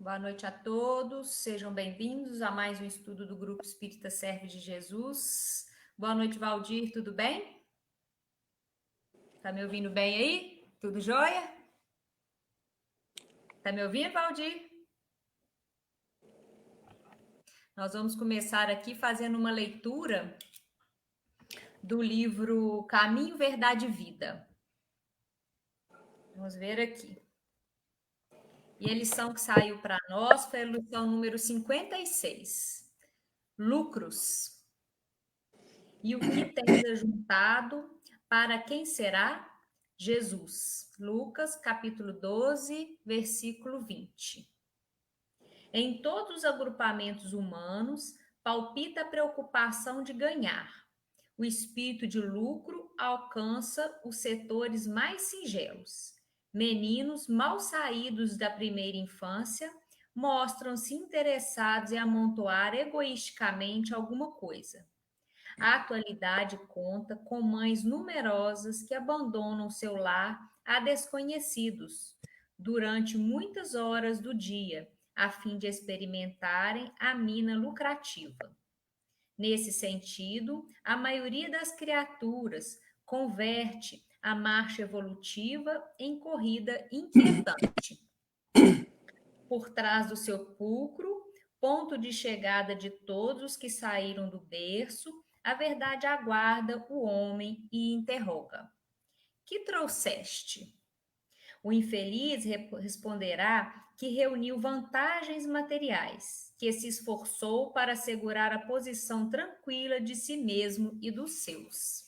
Boa noite a todos, sejam bem-vindos a mais um estudo do Grupo Espírita Servo de Jesus. Boa noite, Valdir, tudo bem? Tá me ouvindo bem aí? Tudo jóia? Tá me ouvindo, Valdir? Nós vamos começar aqui fazendo uma leitura do livro Caminho, Verdade e Vida. Vamos ver aqui. E a lição que saiu para nós foi a lição número 56. Lucros. E o que tens ajuntado, para quem será? Jesus. Lucas, capítulo 12, versículo 20. Em todos os agrupamentos humanos, palpita a preocupação de ganhar. O espírito de lucro alcança os setores mais singelos. Meninos mal saídos da primeira infância mostram-se interessados em amontoar egoisticamente alguma coisa. A atualidade conta com mães numerosas que abandonam seu lar a desconhecidos durante muitas horas do dia, a fim de experimentarem a mina lucrativa. Nesse sentido, a maioria das criaturas converte a marcha evolutiva em corrida inquietante. Por trás do sepulcro, ponto de chegada de todos os que saíram do berço, a verdade aguarda o homem e interroga: que trouxeste? O infeliz responderá que reuniu vantagens materiais, que se esforçou para assegurar a posição tranquila de si mesmo e dos seus.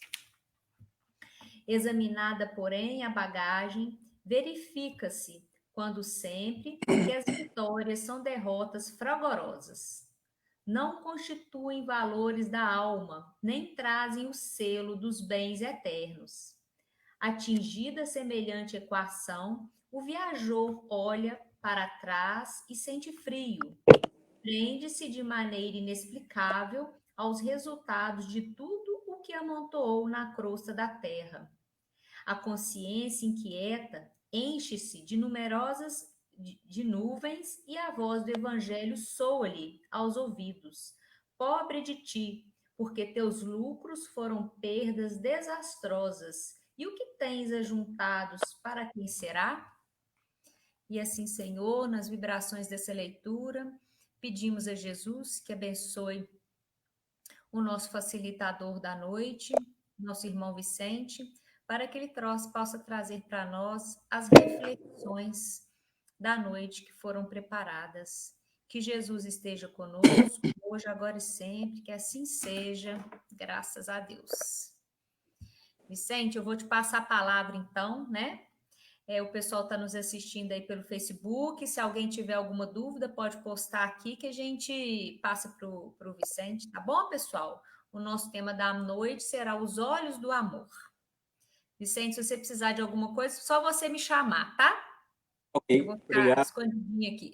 Examinada, porém, a bagagem, verifica-se, quando sempre, que as vitórias são derrotas fragorosas. Não constituem valores da alma, nem trazem o selo dos bens eternos. Atingida semelhante equação, o viajor olha para trás e sente frio. Prende-se de maneira inexplicável aos resultados de tudo o que amontoou na crosta da terra. A consciência inquieta enche-se de numerosas de nuvens e a voz do evangelho soa-lhe aos ouvidos: pobre de ti, porque teus lucros foram perdas desastrosas. E o que tens ajuntados, para quem será? E assim, Senhor, nas vibrações dessa leitura, pedimos a Jesus que abençoe o nosso facilitador da noite, nosso irmão Vicente, para que ele possa trazer para nós as reflexões da noite que foram preparadas. Que Jesus esteja conosco, hoje, agora e sempre, que assim seja, graças a Deus. Vicente, eu vou te passar a palavra então, né? O pessoal está nos assistindo aí pelo Facebook. Se alguém tiver alguma dúvida, pode postar aqui que a gente passa para o Vicente, tá bom, pessoal? O nosso tema da noite será Os Olhos do Amor. Vicente, se você precisar de alguma coisa, só você me chamar, tá? Ok, Eu vou ficar obrigado. escondidinha aqui.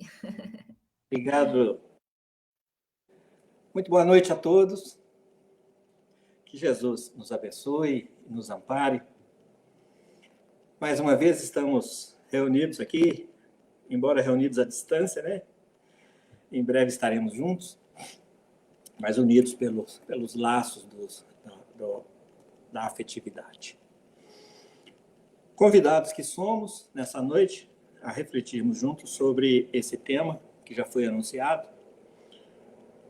Obrigado. Muito boa noite a todos. Que Jesus nos abençoe e nos ampare. Mais uma vez estamos reunidos aqui, embora reunidos à distância, né? Em breve estaremos juntos, mas unidos pelos laços da afetividade. Convidados que somos, nessa noite, a refletirmos juntos sobre esse tema que já foi anunciado,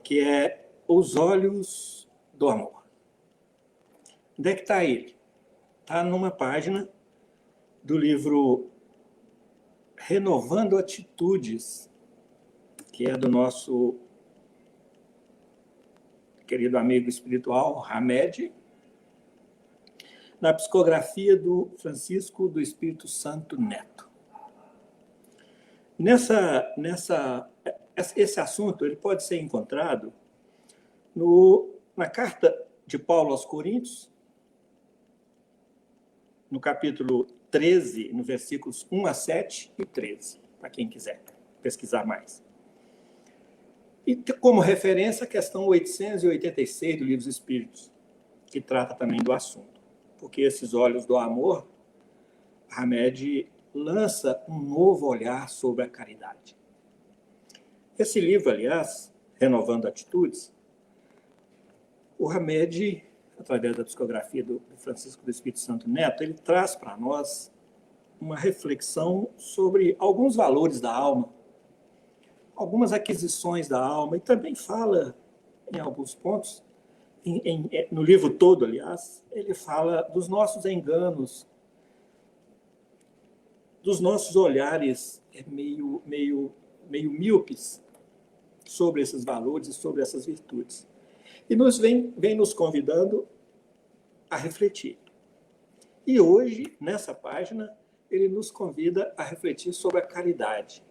que é os olhos do amor. Onde é que está ele? Está numa página do livro Renovando Atitudes, que é do nosso querido amigo espiritual, Hamed, na psicografia do Francisco do Espírito Santo Neto. Esse assunto ele pode ser encontrado na carta de Paulo aos Coríntios, no capítulo 13, no versículos 1 a 7 e 13, para quem quiser pesquisar mais. E como referência a questão 886 do Livro dos Espíritos, que trata também do assunto. Porque esses olhos do amor, Hamed lança um novo olhar sobre a caridade. Esse livro, aliás, Renovando Atitudes, o Hamed, através da psicografia do Francisco do Espírito Santo Neto, ele traz para nós uma reflexão sobre alguns valores da alma, algumas aquisições da alma, e também fala, em alguns pontos, no livro todo, aliás, ele fala dos nossos enganos, dos nossos olhares meio míopes sobre esses valores e sobre essas virtudes. E vem nos convidando a refletir. E hoje, nessa página, ele nos convida a refletir sobre a caridade.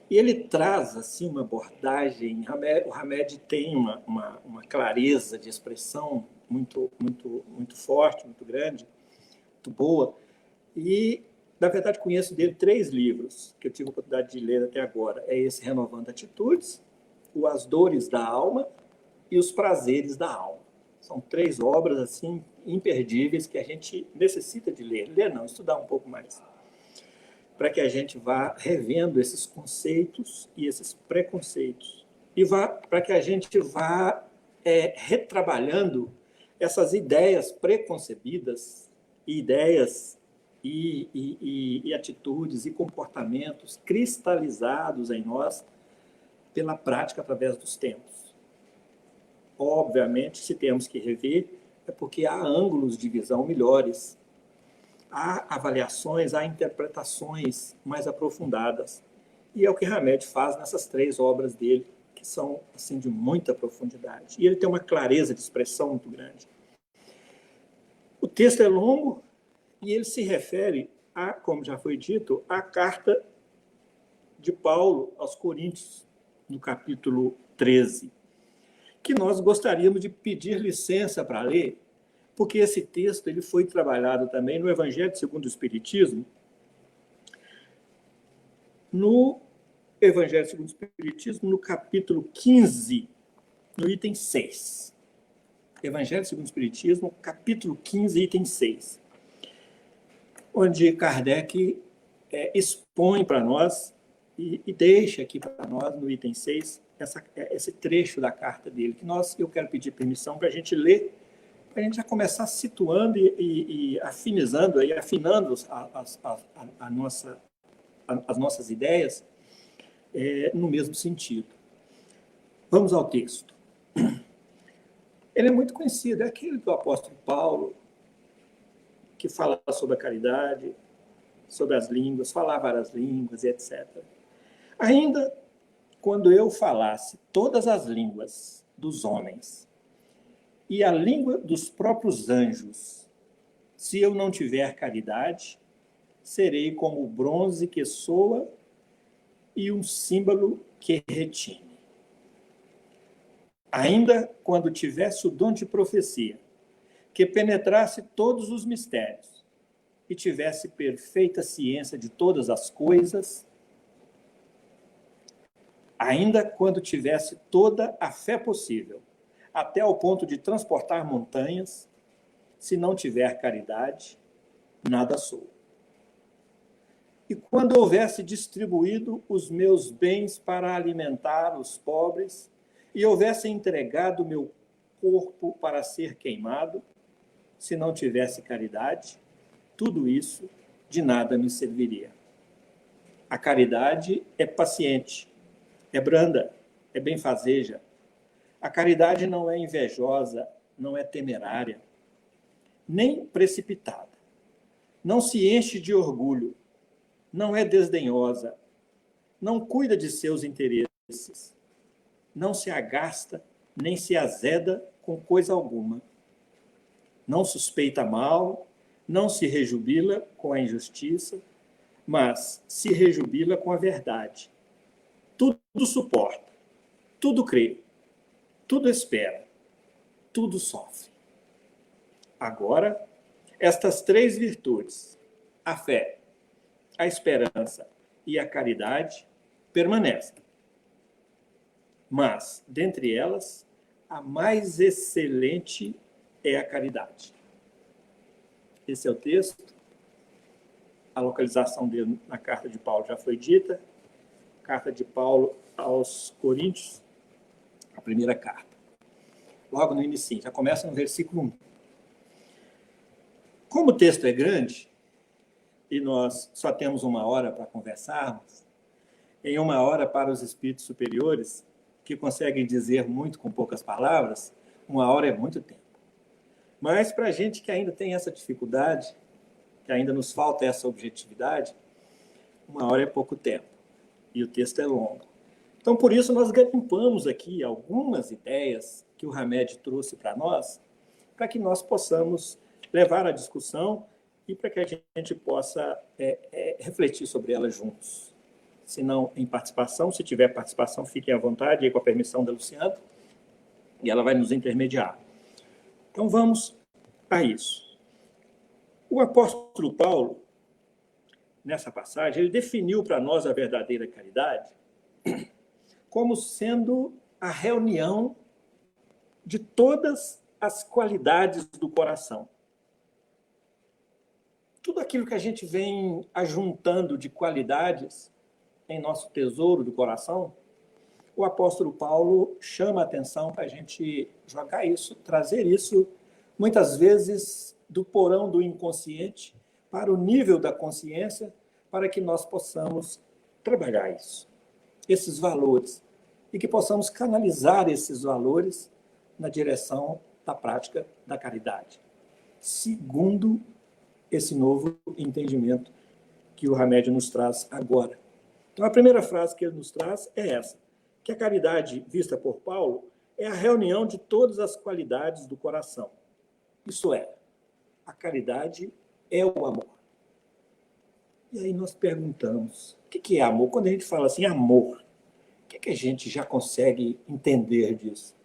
E ele traz assim uma abordagem, o Hamed tem uma clareza de expressão muito forte, muito grande, muito boa. E, na verdade, conheço dele 3 livros que eu tive a oportunidade de ler até agora. É esse Renovando Atitudes, o As Dores da Alma e Os Prazeres da Alma. São 3 obras assim imperdíveis que a gente necessita de ler. Ler não, estudar um pouco mais, para que a gente vá revendo esses conceitos e esses preconceitos, e para que a gente vá retrabalhando essas ideias preconcebidas, ideias e atitudes e comportamentos cristalizados em nós pela prática através dos tempos. Obviamente, se temos que rever, é porque há ângulos de visão melhores, há avaliações, há interpretações mais aprofundadas. E é o que Hamed faz nessas 3 obras dele, que são assim, de muita profundidade. E ele tem uma clareza de expressão muito grande. O texto é longo e ele se refere, como já foi dito, à carta de Paulo aos Coríntios, no capítulo 13, que nós gostaríamos de pedir licença para ler, porque esse texto ele foi trabalhado também no Evangelho segundo o Espiritismo, no Evangelho segundo o Espiritismo, no capítulo 15, no item 6. Evangelho segundo o Espiritismo, capítulo 15, item 6, onde Kardec expõe para nós e deixa aqui para nós, no item 6, esse trecho da carta dele, que eu quero pedir permissão para a gente ler, para a gente já começar situando e afinizando, afinando as nossas ideias no mesmo sentido. Vamos ao texto. Ele é muito conhecido, é aquele do apóstolo Paulo, que fala sobre a caridade, sobre as línguas, falar várias línguas e etc. Ainda quando eu falasse todas as línguas dos homens e a língua dos próprios anjos, se eu não tiver caridade, serei como o bronze que soa e um símbolo que retine. Ainda quando tivesse o dom de profecia, que penetrasse todos os mistérios e tivesse perfeita ciência de todas as coisas, ainda quando tivesse toda a fé possível, até ao ponto de transportar montanhas, se não tiver caridade, nada sou. E quando houvesse distribuído os meus bens para alimentar os pobres, e houvesse entregado o meu corpo para ser queimado, se não tivesse caridade, tudo isso de nada me serviria. A caridade é paciente, é branda, é benfazeja. A caridade não é invejosa, não é temerária, nem precipitada. Não se enche de orgulho, não é desdenhosa, não cuida de seus interesses, não se agasta, nem se azeda com coisa alguma. Não suspeita mal, não se rejubila com a injustiça, mas se rejubila com a verdade. Tudo suporta, tudo crê, tudo espera, tudo sofre. Agora, estas 3 virtudes, a fé, a esperança e a caridade, permanecem. Mas, dentre elas, a mais excelente é a caridade. Esse é o texto. A localização dele na carta de Paulo já foi dita. carta de Paulo aos Coríntios, a primeira carta. Logo no início, já começa no versículo 1. Como o texto é grande, e nós só temos 1 hora para conversarmos, em 1 hora para os espíritos superiores, que conseguem dizer muito com poucas palavras, 1 hora é muito tempo. Mas para a gente que ainda tem essa dificuldade, que ainda nos falta essa objetividade, 1 hora é pouco tempo. E o texto é longo. Então, por isso, nós garimpamos aqui algumas ideias que o Hamed trouxe para nós, para que nós possamos levar a discussão e para que a gente possa refletir sobre elas juntos. Se não em participação, se tiver participação, fiquem à vontade, aí com a permissão da Luciana, e ela vai nos intermediar. Então, vamos a isso. O apóstolo Paulo, nessa passagem, ele definiu para nós a verdadeira caridade como sendo a reunião de todas as qualidades do coração. Tudo aquilo que a gente vem ajuntando de qualidades em nosso tesouro do coração, o apóstolo Paulo chama a atenção para a gente jogar isso, trazer isso, muitas vezes, do porão do inconsciente para o nível da consciência, para que nós possamos trabalhar isso, esses valores, e que possamos canalizar esses valores na direção da prática da caridade, segundo esse novo entendimento que o Hamed nos traz agora. Então, a primeira frase que ele nos traz é essa, que a caridade vista por Paulo é a reunião de todas as qualidades do coração. Isso é, a caridade é o amor. E aí nós perguntamos, o que é amor? Quando a gente fala assim, amor, o que a gente já consegue entender disso?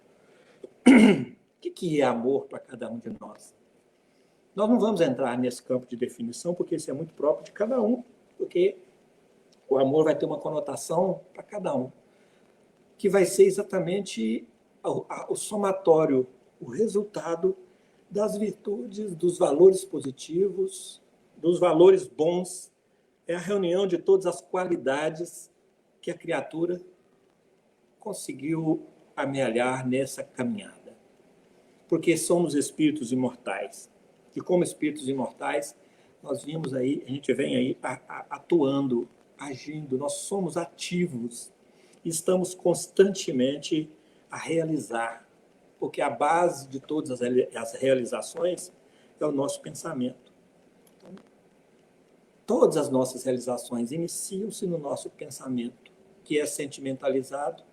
O que é amor para cada um de nós? Nós não vamos entrar nesse campo de definição, porque isso é muito próprio de cada um, porque o amor vai ter uma conotação para cada um, que vai ser exatamente o somatório, o resultado das virtudes, dos valores positivos, dos valores bons. É a reunião de todas as qualidades que a criatura conseguiu amealhar nessa caminhada. Porque somos espíritos imortais. E como espíritos imortais, nós vimos aí, a gente vem aí atuando, agindo, nós somos ativos, estamos constantemente a realizar, porque a base de todas as realizações é o nosso pensamento. Então, todas as nossas realizações iniciam-se no nosso pensamento, que é sentimentalizado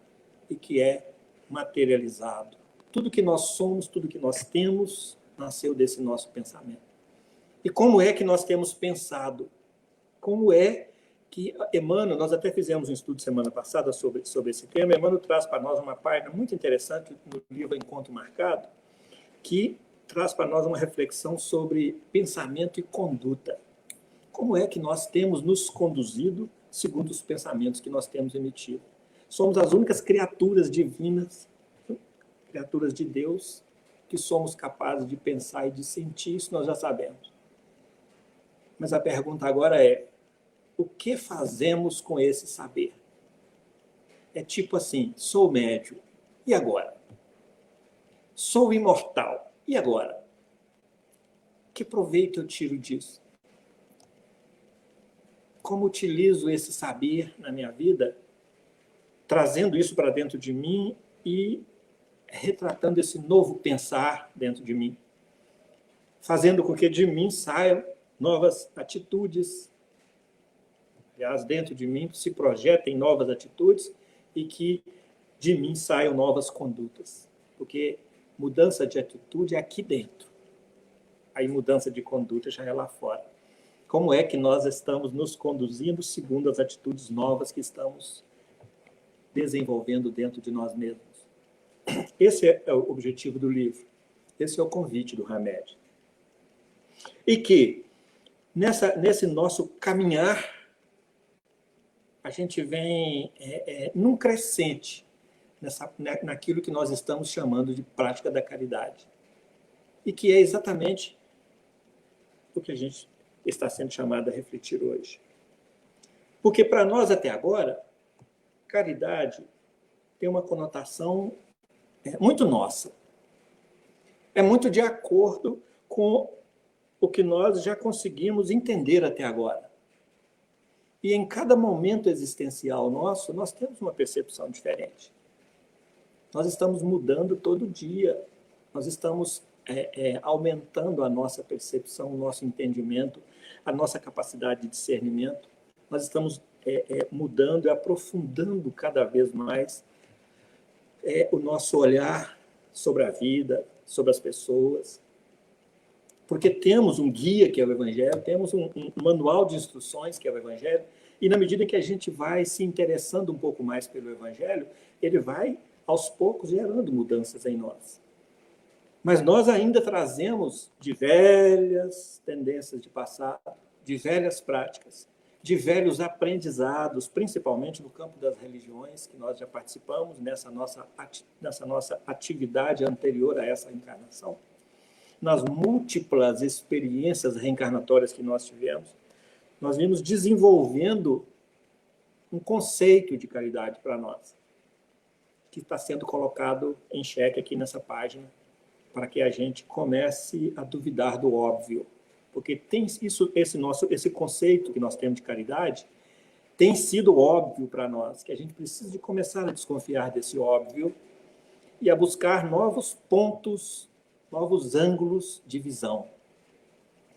e que é materializado. Tudo que nós somos, tudo que nós temos, nasceu desse nosso pensamento. E como é que nós temos pensado? Como é que Emmanuel, nós até fizemos um estudo semana passada sobre esse tema, Emmanuel traz para nós uma página muito interessante no livro Encontro Marcado, que traz para nós uma reflexão sobre pensamento e conduta. Como é que nós temos nos conduzido segundo os pensamentos que nós temos emitido? Somos as únicas criaturas divinas, criaturas de Deus, que somos capazes de pensar e de sentir, isso nós já sabemos. Mas a pergunta agora é, o que fazemos com esse saber? É tipo assim, sou médium, e agora? Sou imortal, e agora? Que proveito eu tiro disso? Como utilizo esse saber na minha vida, trazendo isso para dentro de mim e retratando esse novo pensar dentro de mim, fazendo com que de mim saiam novas atitudes, aliás, dentro de mim se projetem novas atitudes e que de mim saiam novas condutas, porque mudança de atitude é aqui dentro, aí mudança de conduta já é lá fora. Como é que nós estamos nos conduzindo segundo as atitudes novas que estamos desenvolvendo dentro de nós mesmos? Esse é o objetivo do livro. Esse é o convite do Hamed. E que, nesse nosso caminhar, a gente vem num crescente naquilo que nós estamos chamando de prática da caridade. E que é exatamente o que a gente está sendo chamado a refletir hoje. Porque para nós, até agora, caridade tem uma conotação muito nossa. É muito de acordo com o que nós já conseguimos entender até agora. E em cada momento existencial nosso, nós temos uma percepção diferente. Nós estamos mudando todo dia. Nós estamos aumentando a nossa percepção, o nosso entendimento, a nossa capacidade de discernimento. Nós estamos mudando e aprofundando cada vez mais o nosso olhar sobre a vida, sobre as pessoas. Porque temos um guia, que é o Evangelho, temos um manual de instruções, que é o Evangelho, e na medida que a gente vai se interessando um pouco mais pelo Evangelho, ele vai, aos poucos, gerando mudanças em nós. Mas nós ainda trazemos de velhas tendências de passado, de velhas práticas, de velhos aprendizados, principalmente no campo das religiões, que nós já participamos nessa nossa atividade anterior a essa encarnação, nas múltiplas experiências reencarnatórias que nós tivemos, nós vimos desenvolvendo um conceito de caridade para nós, que está sendo colocado em xeque aqui nessa página, para que a gente comece a duvidar do óbvio. Porque tem esse conceito que nós temos de caridade tem sido óbvio para nós, que a gente precisa de começar a desconfiar desse óbvio e a buscar novos pontos, novos ângulos de visão.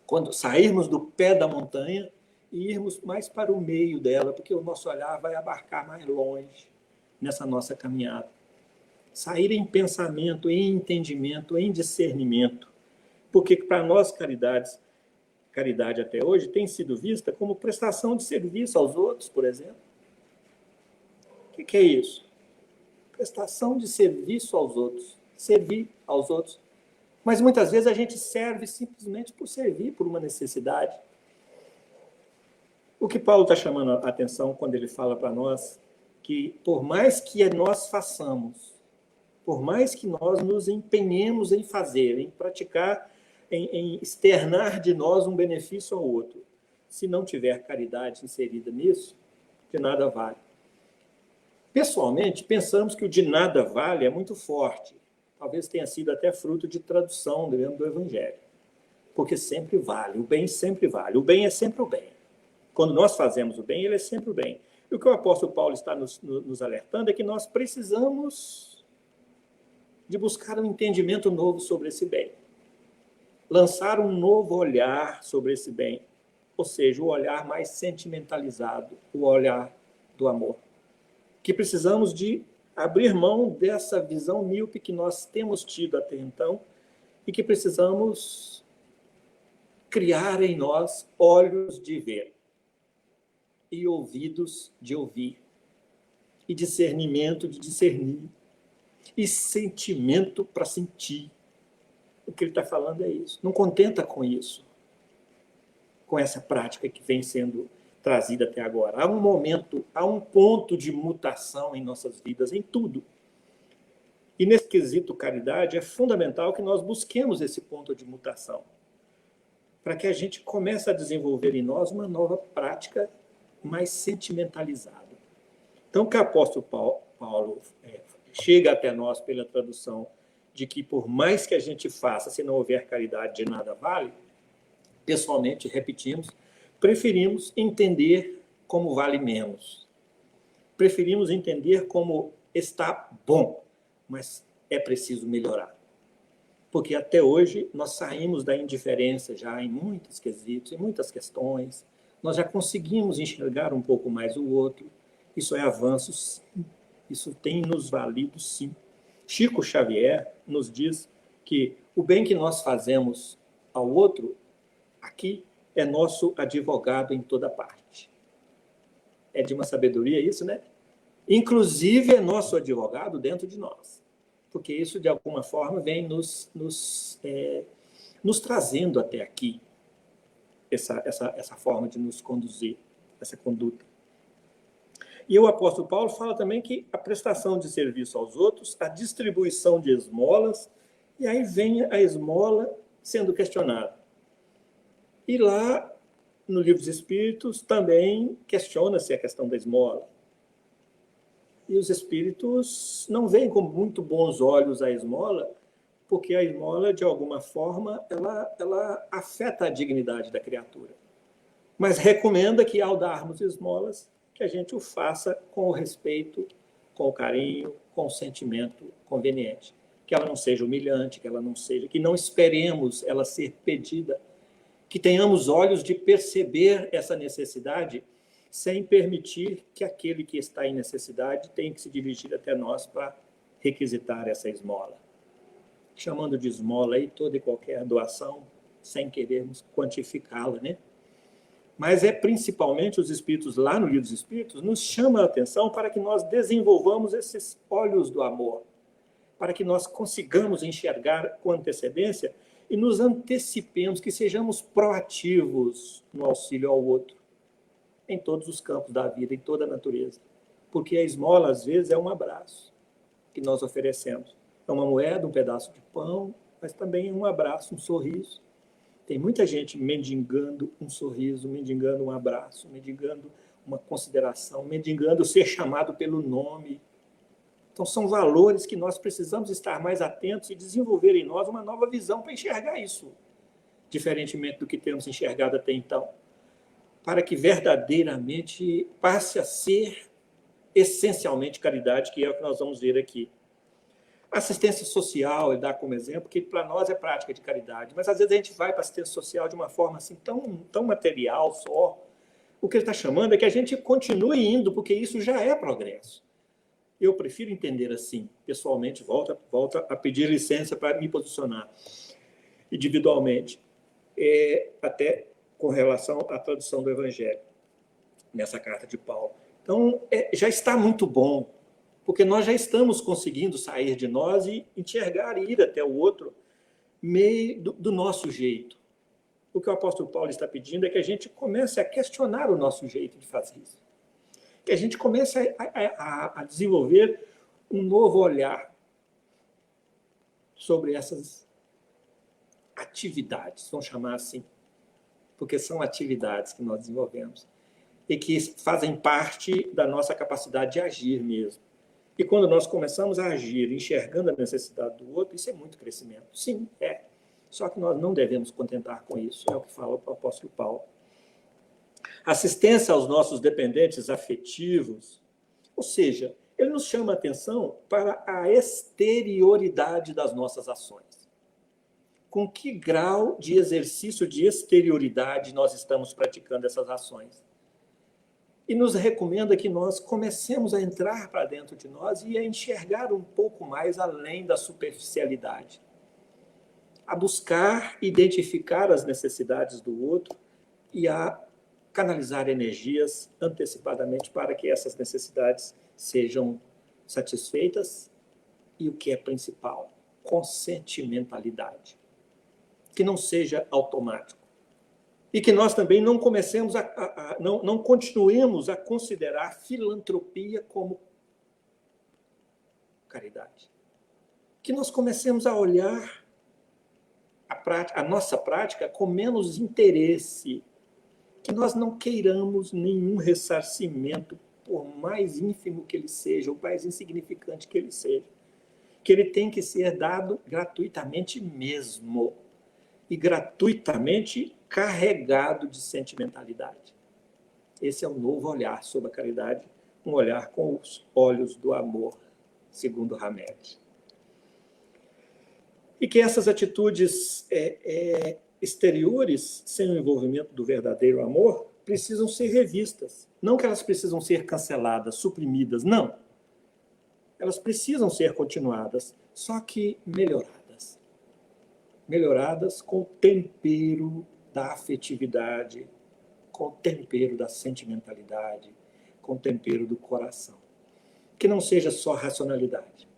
Quando sairmos do pé da montanha e irmos mais para o meio dela, porque o nosso olhar vai abarcar mais longe nessa nossa caminhada. Sair em pensamento, em entendimento, em discernimento. Porque para nós, caridade até hoje tem sido vista como prestação de serviço aos outros, por exemplo. O que é isso? Prestação de serviço aos outros. Servir aos outros. Mas muitas vezes a gente serve simplesmente por servir, por uma necessidade. O que Paulo está chamando a atenção quando ele fala para nós que, por mais que nós façamos, por mais que nós nos empenhemos em fazer, em praticar, em externar de nós um benefício ao outro, se não tiver caridade inserida nisso, de nada vale. Pessoalmente, pensamos que o de nada vale é muito forte. Talvez tenha sido até fruto de tradução dentro do Evangelho. Porque sempre vale, o bem sempre vale. O bem é sempre o bem. Quando nós fazemos o bem, ele é sempre o bem. E o que o apóstolo Paulo está nos alertando é que nós precisamos de buscar um entendimento novo sobre esse bem. Lançar um novo olhar sobre esse bem. Ou seja, o olhar mais sentimentalizado, o olhar do amor. Que precisamos de abrir mão dessa visão míope que nós temos tido até então e que precisamos criar em nós olhos de ver e ouvidos de ouvir e discernimento de discernir e sentimento para sentir. O que ele está falando é isso. Não contenta com isso, com essa prática que vem sendo trazida até agora. Há um ponto de mutação em nossas vidas, em tudo. E nesse quesito caridade, é fundamental que nós busquemos esse ponto de mutação, para que a gente comece a desenvolver em nós uma nova prática mais sentimentalizada. Então, o que o apóstolo Paulo chega até nós pela tradução de que, por mais que a gente faça, se não houver caridade, de nada vale, pessoalmente, repetimos, preferimos entender como vale menos. Preferimos entender como está bom, mas é preciso melhorar. Porque até hoje nós saímos da indiferença já em muitos quesitos, em muitas questões. Nós já conseguimos enxergar um pouco mais o outro. Isso é avanço, sim. Isso tem nos valido, sim. Chico Xavier nos diz que o bem que nós fazemos ao outro, aqui, é nosso advogado em toda parte. É de uma sabedoria isso, né? Inclusive é nosso advogado dentro de nós. Porque isso, de alguma forma, vem nos trazendo até aqui essa forma de nos conduzir, essa conduta. E o apóstolo Paulo fala também que a prestação de serviço aos outros, a distribuição de esmolas, e aí vem a esmola sendo questionada. E lá, no Livro dos Espíritos, também questiona-se a questão da esmola. E os espíritos não veem com muito bons olhos a esmola, porque a esmola, de alguma forma, ela afeta a dignidade da criatura. Mas recomenda que, ao darmos esmolas, que a gente o faça com o respeito, com o carinho, com o sentimento conveniente. Que ela não seja humilhante, que não esperemos ela ser pedida, que tenhamos olhos de perceber essa necessidade sem permitir que aquele que está em necessidade tenha que se dirigir até nós para requisitar essa esmola. Chamando de esmola aí toda e qualquer doação, sem querermos quantificá-la, né? Mas é principalmente os espíritos, lá no Livro dos Espíritos, nos chamam a atenção para que nós desenvolvamos esses olhos do amor, para que nós consigamos enxergar com antecedência e nos antecipemos, que sejamos proativos no auxílio ao outro, em todos os campos da vida, em toda a natureza. Porque a esmola, às vezes, é um abraço que nós oferecemos. É uma moeda, um pedaço de pão, mas também um abraço, um sorriso. Tem muita gente mendigando um sorriso, mendigando um abraço, mendigando uma consideração, mendigando ser chamado pelo nome. Então, são valores que nós precisamos estar mais atentos e desenvolver em nós uma nova visão para enxergar isso, diferentemente do que temos enxergado até então, para que verdadeiramente passe a ser essencialmente caridade, que é o que nós vamos ver aqui. Assistência social, ele dá como exemplo, que para nós é prática de caridade, mas às vezes a gente vai para a assistência social de uma forma assim tão material só. O que ele está chamando é que a gente continue indo, porque isso já é progresso. Eu prefiro entender assim, pessoalmente, volta a pedir licença para me posicionar individualmente, até com relação à tradução do Evangelho, nessa carta de Paulo. Então, já está muito bom, porque nós já estamos conseguindo sair de nós e enxergar e ir até o outro meio do nosso jeito. O que o apóstolo Paulo está pedindo é que a gente comece a questionar o nosso jeito de fazer isso. Que a gente comece a desenvolver um novo olhar sobre essas atividades, vamos chamar assim, porque são atividades que nós desenvolvemos e que fazem parte da nossa capacidade de agir mesmo. E quando nós começamos a agir enxergando a necessidade do outro, isso é muito crescimento. Sim, é. Só que nós não devemos contentar com isso, é o que fala o apóstolo Paulo. Assistência aos nossos dependentes afetivos, ou seja, ele nos chama a atenção para a exterioridade das nossas ações. Com que grau de exercício de exterioridade nós estamos praticando essas ações? E nos recomenda que nós comecemos a entrar para dentro de nós e a enxergar um pouco mais além da superficialidade. A buscar identificar as necessidades do outro e a canalizar energias antecipadamente para que essas necessidades sejam satisfeitas e, o que é principal, com sentimentalidade. Que não seja automático. E que nós também não comecemos não continuemos a considerar filantropia como caridade. Que nós comecemos a olhar a nossa prática com menos interesse. Que nós não queiramos nenhum ressarcimento, por mais ínfimo que ele seja, ou mais insignificante que ele seja. Que ele tem que ser dado gratuitamente mesmo. E gratuitamente carregado de sentimentalidade. Esse é o novo olhar sobre a caridade, um olhar com os olhos do amor, segundo Hamed. E que essas atitudes exteriores, sem o envolvimento do verdadeiro amor, precisam ser revistas. Não que elas precisam ser canceladas, suprimidas, não. Elas precisam ser continuadas, só que melhoradas. Melhoradas com o tempero da afetividade, com o tempero da sentimentalidade, com o tempero do coração. Que não seja só racionalidade.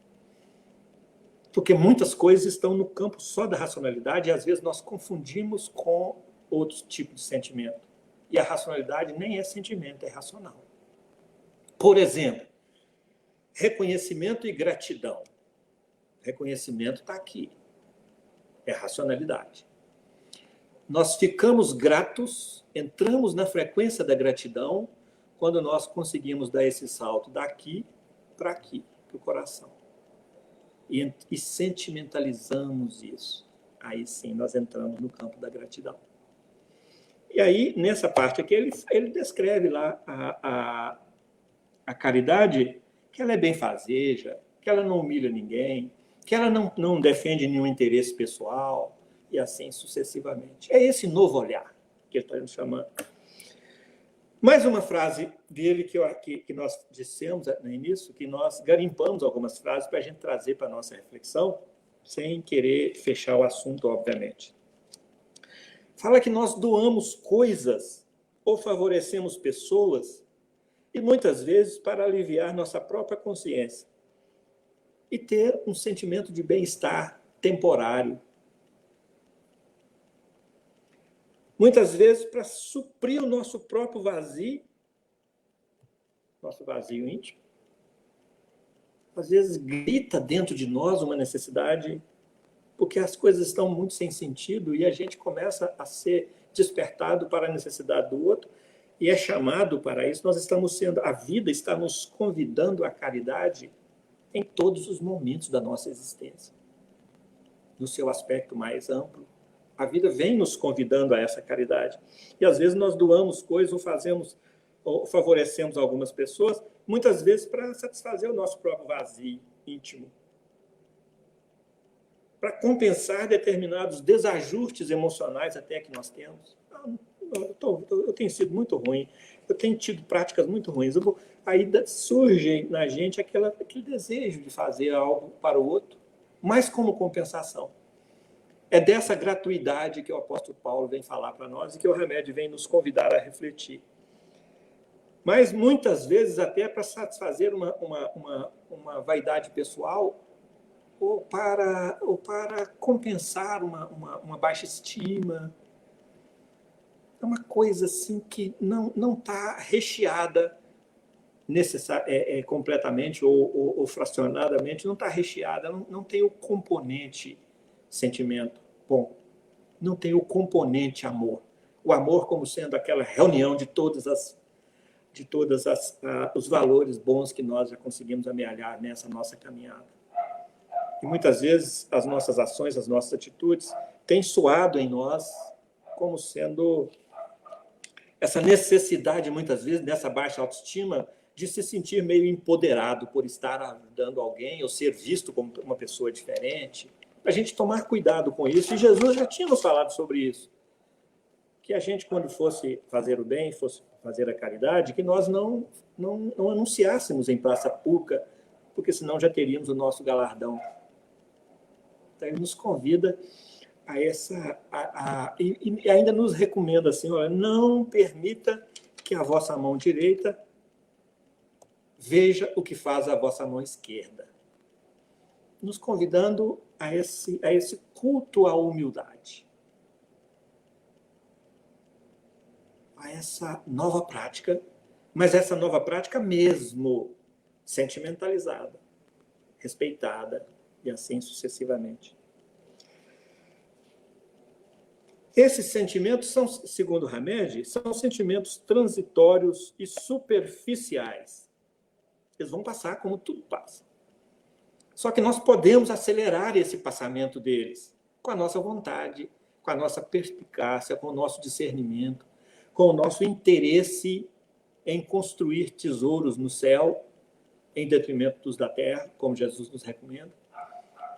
Porque muitas coisas estão no campo só da racionalidade e às vezes nós confundimos com outros tipos de sentimento. E a racionalidade nem é sentimento, é racional. Por exemplo, reconhecimento e gratidão. Reconhecimento está aqui. É racionalidade. Nós ficamos gratos, entramos na frequência da gratidão, quando nós conseguimos dar esse salto daqui para aqui, para o coração. E sentimentalizamos isso. Aí sim nós entramos no campo da gratidão. E aí, nessa parte aqui, ele descreve lá a caridade, que ela é benfazeja, que ela não humilha ninguém, que ela não defende nenhum interesse pessoal, e assim sucessivamente. É esse novo olhar que ele está nos chamando. Mais uma frase dele que nós dissemos no início, que nós garimpamos algumas frases para a gente trazer para a nossa reflexão, sem querer fechar o assunto, obviamente. Fala que nós doamos coisas ou favorecemos pessoas, e muitas vezes para aliviar nossa própria consciência e ter um sentimento de bem-estar temporário. Muitas vezes para suprir o nosso próprio vazio, nosso vazio íntimo. Às vezes grita dentro de nós uma necessidade, porque as coisas estão muito sem sentido e a gente começa a ser despertado para a necessidade do outro e é chamado para isso. Nós estamos sendo, a vida está nos convidando à caridade em todos os momentos da nossa existência, no seu aspecto mais amplo. A vida vem nos convidando a essa caridade. E às vezes nós doamos coisas ou favorecemos algumas pessoas, muitas vezes para satisfazer o nosso próprio vazio íntimo, para compensar determinados desajustes emocionais até que nós temos. Eu tenho sido muito ruim, eu tenho tido práticas muito ruins. Aí surge na gente aquele desejo de fazer algo para o outro, mas como compensação. É dessa gratuidade que o apóstolo Paulo vem falar para nós e que o remédio vem nos convidar a refletir. Mas, muitas vezes, até para satisfazer uma vaidade pessoal ou para compensar uma baixa estima. É uma coisa assim que não está recheada completamente ou fracionadamente, não está recheada, não tem o componente sentimento bom, não tem o componente amor. O amor como sendo aquela reunião de todos os valores bons que nós já conseguimos amealhar nessa nossa caminhada. E muitas vezes as nossas ações, as nossas atitudes têm soado em nós como sendo essa necessidade, muitas vezes, dessa baixa autoestima, de se sentir meio empoderado por estar ajudando alguém ou ser visto como uma pessoa diferente. A gente tomar cuidado com isso. E Jesus já tinha nos falado sobre isso. Que a gente, quando fosse fazer o bem, fosse fazer a caridade, que nós não anunciássemos em praça pública, porque senão já teríamos o nosso galardão. Então, ele nos convida a e ainda nos recomenda assim, olha, não permita que a vossa mão direita veja o que faz a vossa mão esquerda. Nos convidando a esse culto à humildade. A essa nova prática, mas essa nova prática mesmo sentimentalizada, respeitada e assim sucessivamente. Esses sentimentos são, segundo Hamed, são sentimentos transitórios e superficiais. Eles vão passar como tudo passa. Só que nós podemos acelerar esse passamento deles com a nossa vontade, com a nossa perspicácia, com o nosso discernimento, com o nosso interesse em construir tesouros no céu, em detrimento dos da terra, como Jesus nos recomenda,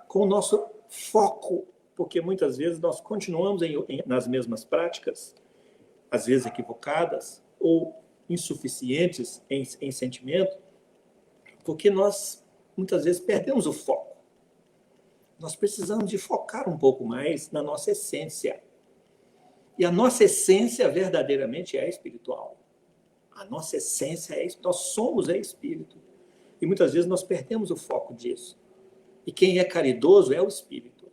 com o nosso foco, porque muitas vezes nós continuamos nas mesmas práticas, às vezes equivocadas ou insuficientes em sentimento, porque nós muitas vezes perdemos o foco. Nós precisamos de focar um pouco mais na nossa essência. E a nossa essência verdadeiramente é espiritual. A nossa essência é espiritual. Nós somos espírito. E muitas vezes nós perdemos o foco disso. E quem é caridoso é o espírito.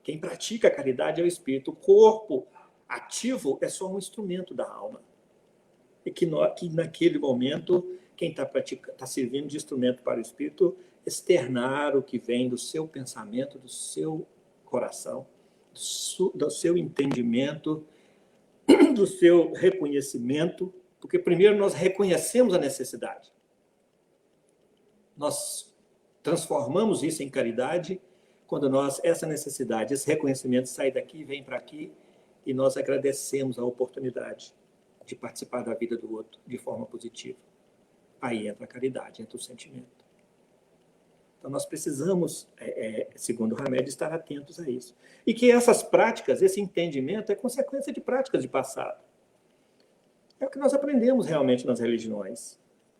Quem pratica a caridade é o espírito. O corpo ativo é só um instrumento da alma. E que naquele momento, quem está servindo de instrumento para o espírito, externar o que vem do seu pensamento, do seu coração, do seu entendimento, do seu reconhecimento, porque primeiro nós reconhecemos a necessidade. Nós transformamos isso em caridade quando essa necessidade, esse reconhecimento sai daqui, vem para aqui, e nós agradecemos a oportunidade de participar da vida do outro de forma positiva. Aí entra a caridade, entra o sentimento. Então, nós precisamos, segundo o Hamed, estar atentos a isso. E que essas práticas, esse entendimento, é consequência de práticas de passado. É o que nós aprendemos realmente nas religiões.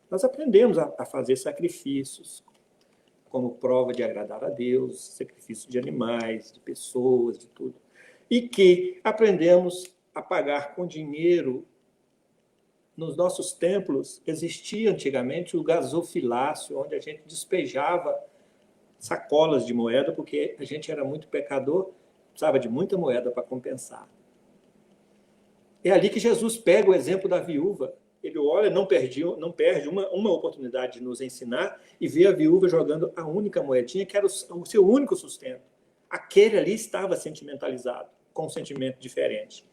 Nós aprendemos a fazer sacrifícios como prova de agradar a Deus, sacrifício de animais, de pessoas, de tudo. E que aprendemos a pagar com dinheiro. Nos nossos templos existia antigamente o gasofilácio, onde a gente despejava sacolas de moeda, porque a gente era muito pecador, precisava de muita moeda para compensar. É ali que Jesus pega o exemplo da viúva. Ele olha, não perde uma oportunidade de nos ensinar, e vê a viúva jogando a única moedinha, que era o seu único sustento. Aquele ali estava sentimentalizado, com um sentimento diferente.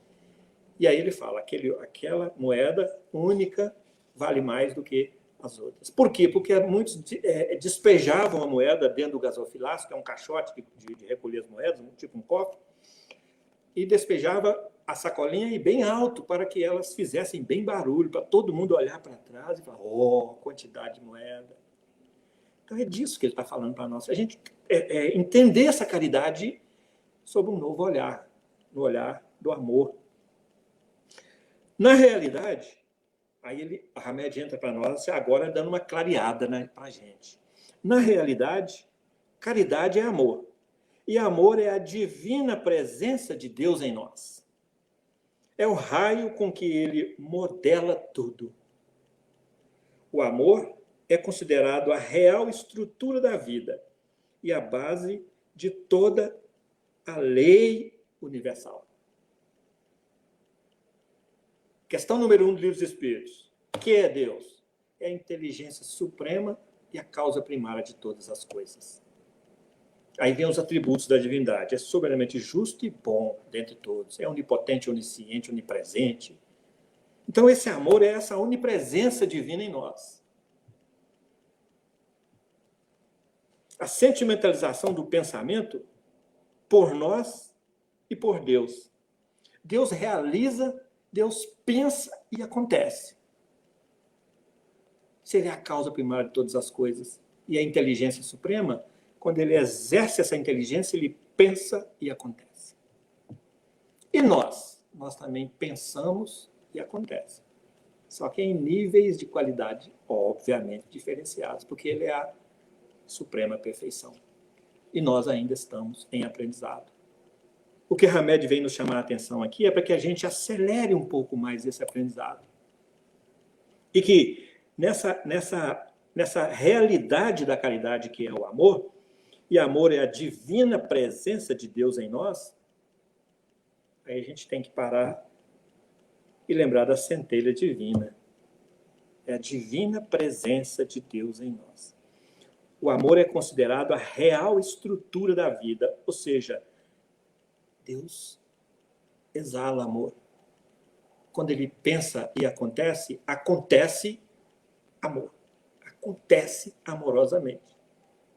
E aí ele fala, aquela moeda única vale mais do que as outras. Por quê? Porque muitos despejavam a moeda dentro do gasofilácio, que é um caixote de recolher as moedas, tipo um cofre, e despejava a sacolinha e bem alto, para que elas fizessem bem barulho, para todo mundo olhar para trás e falar, quantidade de moeda. Então é disso que ele está falando para nós. A gente entender essa caridade sob um novo olhar, no olhar do amor. Na realidade, aí a Hamed entra para nós agora dando uma clareada, né, para a gente. Na realidade, caridade é amor. E amor é a divina presença de Deus em nós. É o raio com que ele modela tudo. O amor é considerado a real estrutura da vida e a base de toda a lei universal. Questão número 1 do Livro dos Espíritos. O que é Deus? É a inteligência suprema e a causa primária de todas as coisas. Aí vem os atributos da divindade. É soberanamente justo e bom dentre todos. É onipotente, onisciente, onipresente. Então, esse amor é essa onipresença divina em nós. A sentimentalização do pensamento por nós e por Deus. Deus realiza, Deus pensa e acontece. Seria a causa primária de todas as coisas. E a inteligência suprema, quando ele exerce essa inteligência, ele pensa e acontece. E nós também pensamos e acontece. Só que em níveis de qualidade, obviamente, diferenciados, porque ele é a suprema perfeição. E nós ainda estamos em aprendizado. O que Hamed vem nos chamar a atenção aqui é para que a gente acelere um pouco mais esse aprendizado. E que nessa realidade da caridade que é o amor, e amor é a divina presença de Deus em nós, aí a gente tem que parar e lembrar da centelha divina. É a divina presença de Deus em nós. O amor é considerado a real estrutura da vida, ou seja, Deus exala amor. Quando ele pensa e acontece amor. Acontece amorosamente.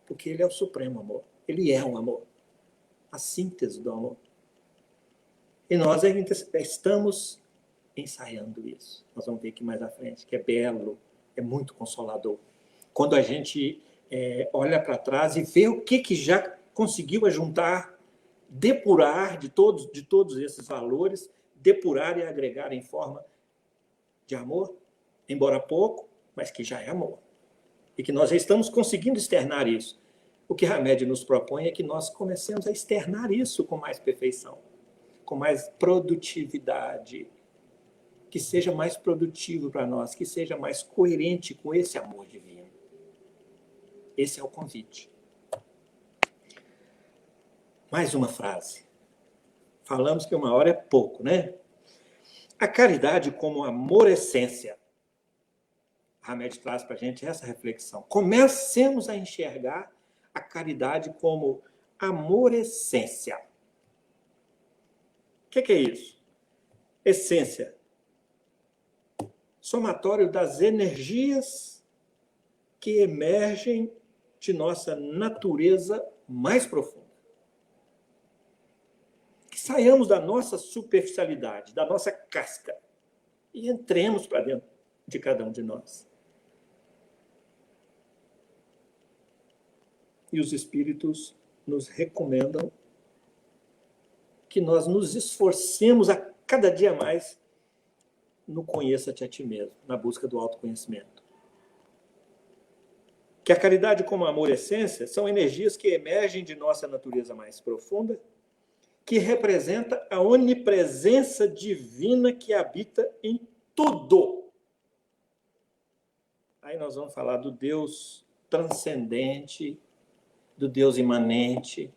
Porque ele é o supremo amor. Ele é um amor. A síntese do amor. E nós ainda estamos ensaiando isso. Nós vamos ver aqui mais à frente, que é belo, é muito consolador. Quando a gente olha para trás e vê o que já conseguiu ajuntar, depurar de todos esses valores, depurar e agregar em forma de amor, embora pouco, mas que já é amor. E que nós já estamos conseguindo externar isso. O que Hamed nos propõe é que nós comecemos a externar isso com mais perfeição, com mais produtividade, que seja mais produtivo para nós, que seja mais coerente com esse amor divino. Esse é o convite. Mais uma frase. Falamos que 1 hora é pouco, né? A caridade como amor-essência. Hamed traz para a gente essa reflexão. Comecemos a enxergar a caridade como amor-essência. O que é isso? Essência. Somatório das energias que emergem de nossa natureza mais profunda. Que saiamos da nossa superficialidade, da nossa casca, e entremos para dentro de cada um de nós. E os Espíritos nos recomendam que nós nos esforcemos a cada dia mais no conheça-te a ti mesmo, na busca do autoconhecimento. Que a caridade como amor e essência são energias que emergem de nossa natureza mais profunda, que representa a onipresença divina que habita em tudo. Aí nós vamos falar do Deus transcendente, do Deus imanente,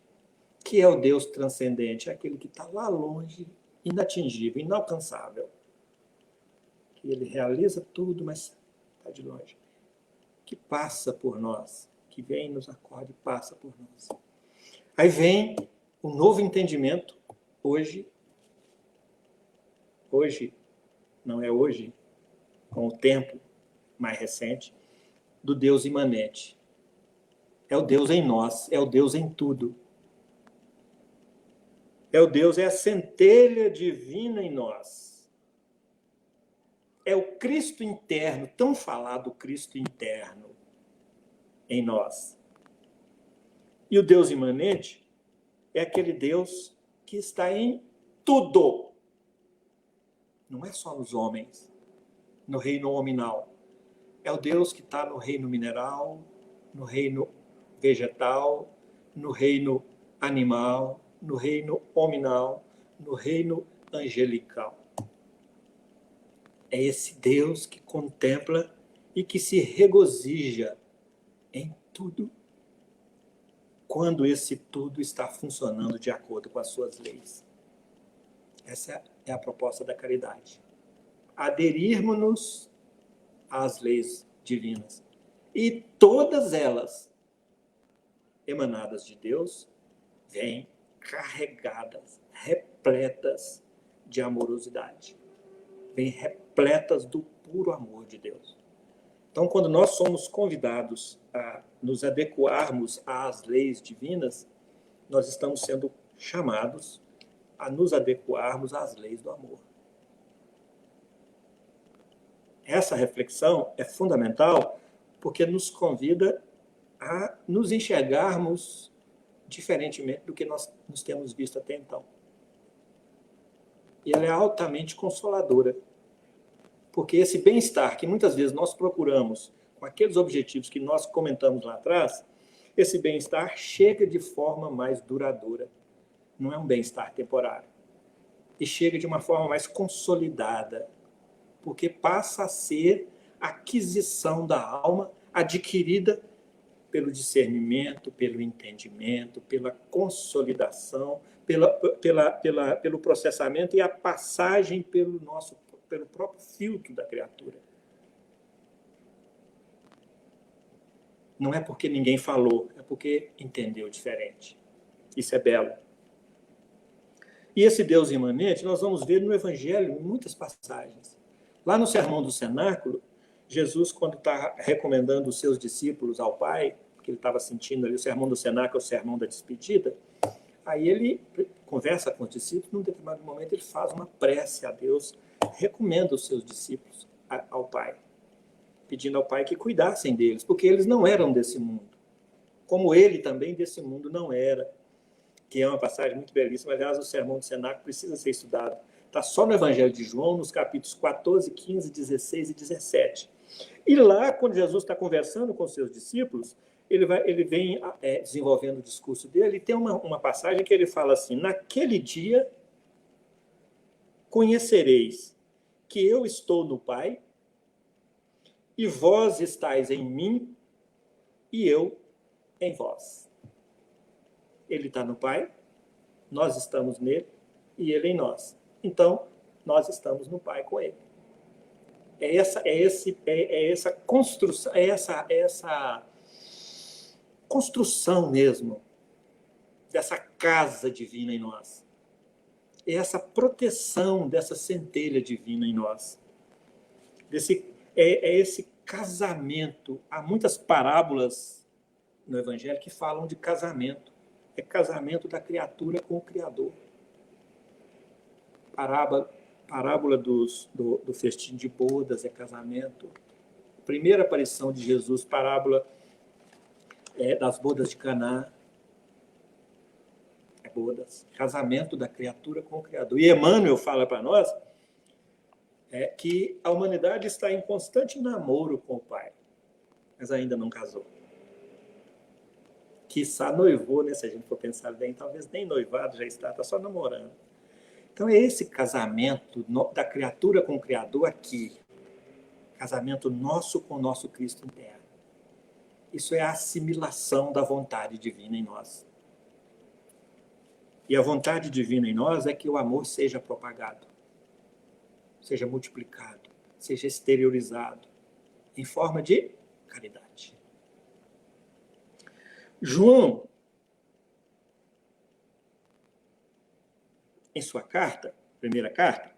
que é o Deus transcendente, é aquele que está lá longe, inatingível, inalcançável. Que ele realiza tudo, mas está de longe. Que passa por nós, que vem, nos acorda e passa por nós. Aí vem um novo entendimento, hoje, não é hoje, com o tempo mais recente, do Deus imanente. É o Deus em nós, é o Deus em tudo. É o Deus, é a centelha divina em nós. É o Cristo interno, tão falado Cristo interno em nós. E o Deus imanente é aquele Deus que está em tudo. Não é só nos homens, no reino hominal. É o Deus que está no reino mineral, no reino vegetal, no reino animal, no reino hominal, no reino angelical. É esse Deus que contempla e que se regozija em tudo, quando esse tudo está funcionando de acordo com as suas leis. Essa é a proposta da caridade. Aderirmos-nos às leis divinas. E todas elas, emanadas de Deus, vêm carregadas, repletas de amorosidade. Vêm repletas do puro amor de Deus. Então, quando nós somos convidados a nos adequarmos às leis divinas, nós estamos sendo chamados a nos adequarmos às leis do amor. Essa reflexão é fundamental porque nos convida a nos enxergarmos diferentemente do que nós nos temos visto até então. E ela é altamente consoladora, porque esse bem-estar que muitas vezes nós procuramos com aqueles objetivos que nós comentamos lá atrás, esse bem-estar chega de forma mais duradoura. Não é um bem-estar temporário. E chega de uma forma mais consolidada, porque passa a ser aquisição da alma adquirida pelo discernimento, pelo entendimento, pela consolidação, pelo processamento e a passagem pelo próprio filtro da criatura. Não é porque ninguém falou, é porque entendeu diferente. Isso é belo. E esse Deus imanente nós vamos ver no Evangelho em muitas passagens. Lá no Sermão do Cenáculo, Jesus, quando está recomendando os seus discípulos ao Pai, que ele estava sentindo ali, o Sermão do Cenáculo é o Sermão da Despedida, aí ele conversa com os discípulos, num determinado momento ele faz uma prece a Deus, recomenda os seus discípulos ao Pai, pedindo ao Pai que cuidassem deles, porque eles não eram desse mundo, como ele também desse mundo não era, que é uma passagem muito belíssima. Aliás, o Sermão do Cenáculo precisa ser estudado. Está só no Evangelho de João, nos capítulos 14, 15, 16 e 17. E lá, quando Jesus está conversando com os seus discípulos, ele vem desenvolvendo o discurso dele, e tem uma passagem que ele fala assim: naquele dia conhecereis que eu estou no Pai, e vós estáis em mim, e eu em vós. Ele está no Pai, nós estamos nele, e ele em nós. Então, nós estamos no Pai com ele. É essa construção, essa construção mesmo dessa casa divina em nós. É essa proteção dessa centelha divina em nós. Esse casamento. Há muitas parábolas no Evangelho que falam de casamento. É casamento da criatura com o Criador. Parábola do festim de bodas é casamento. Primeira aparição de Jesus, parábola das bodas de Caná. É bodas. Casamento da criatura com o Criador. E Emmanuel fala para nós que a humanidade está em constante namoro com o Pai, mas ainda não casou. Quiçá noivou, né? Se a gente for pensar bem, talvez nem noivado já está só namorando. Então é esse casamento da criatura com o Criador aqui, casamento nosso com o nosso Cristo interno. Isso é a assimilação da vontade divina em nós. E a vontade divina em nós é que o amor seja propagado, seja multiplicado, seja exteriorizado, em forma de caridade. João, em sua carta, primeira carta,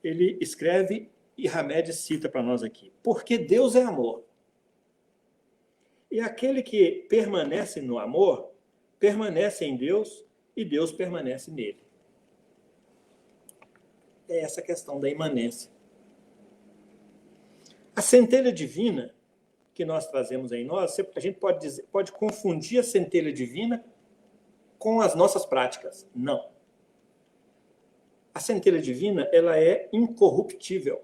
ele escreve, e Hamed cita para nós aqui, porque Deus é amor. E aquele que permanece no amor, permanece em Deus e Deus permanece nele. É essa questão da imanência. A centelha divina que nós trazemos em nós, a gente pode confundir a centelha divina com as nossas práticas. Não. A centelha divina, ela é incorruptível.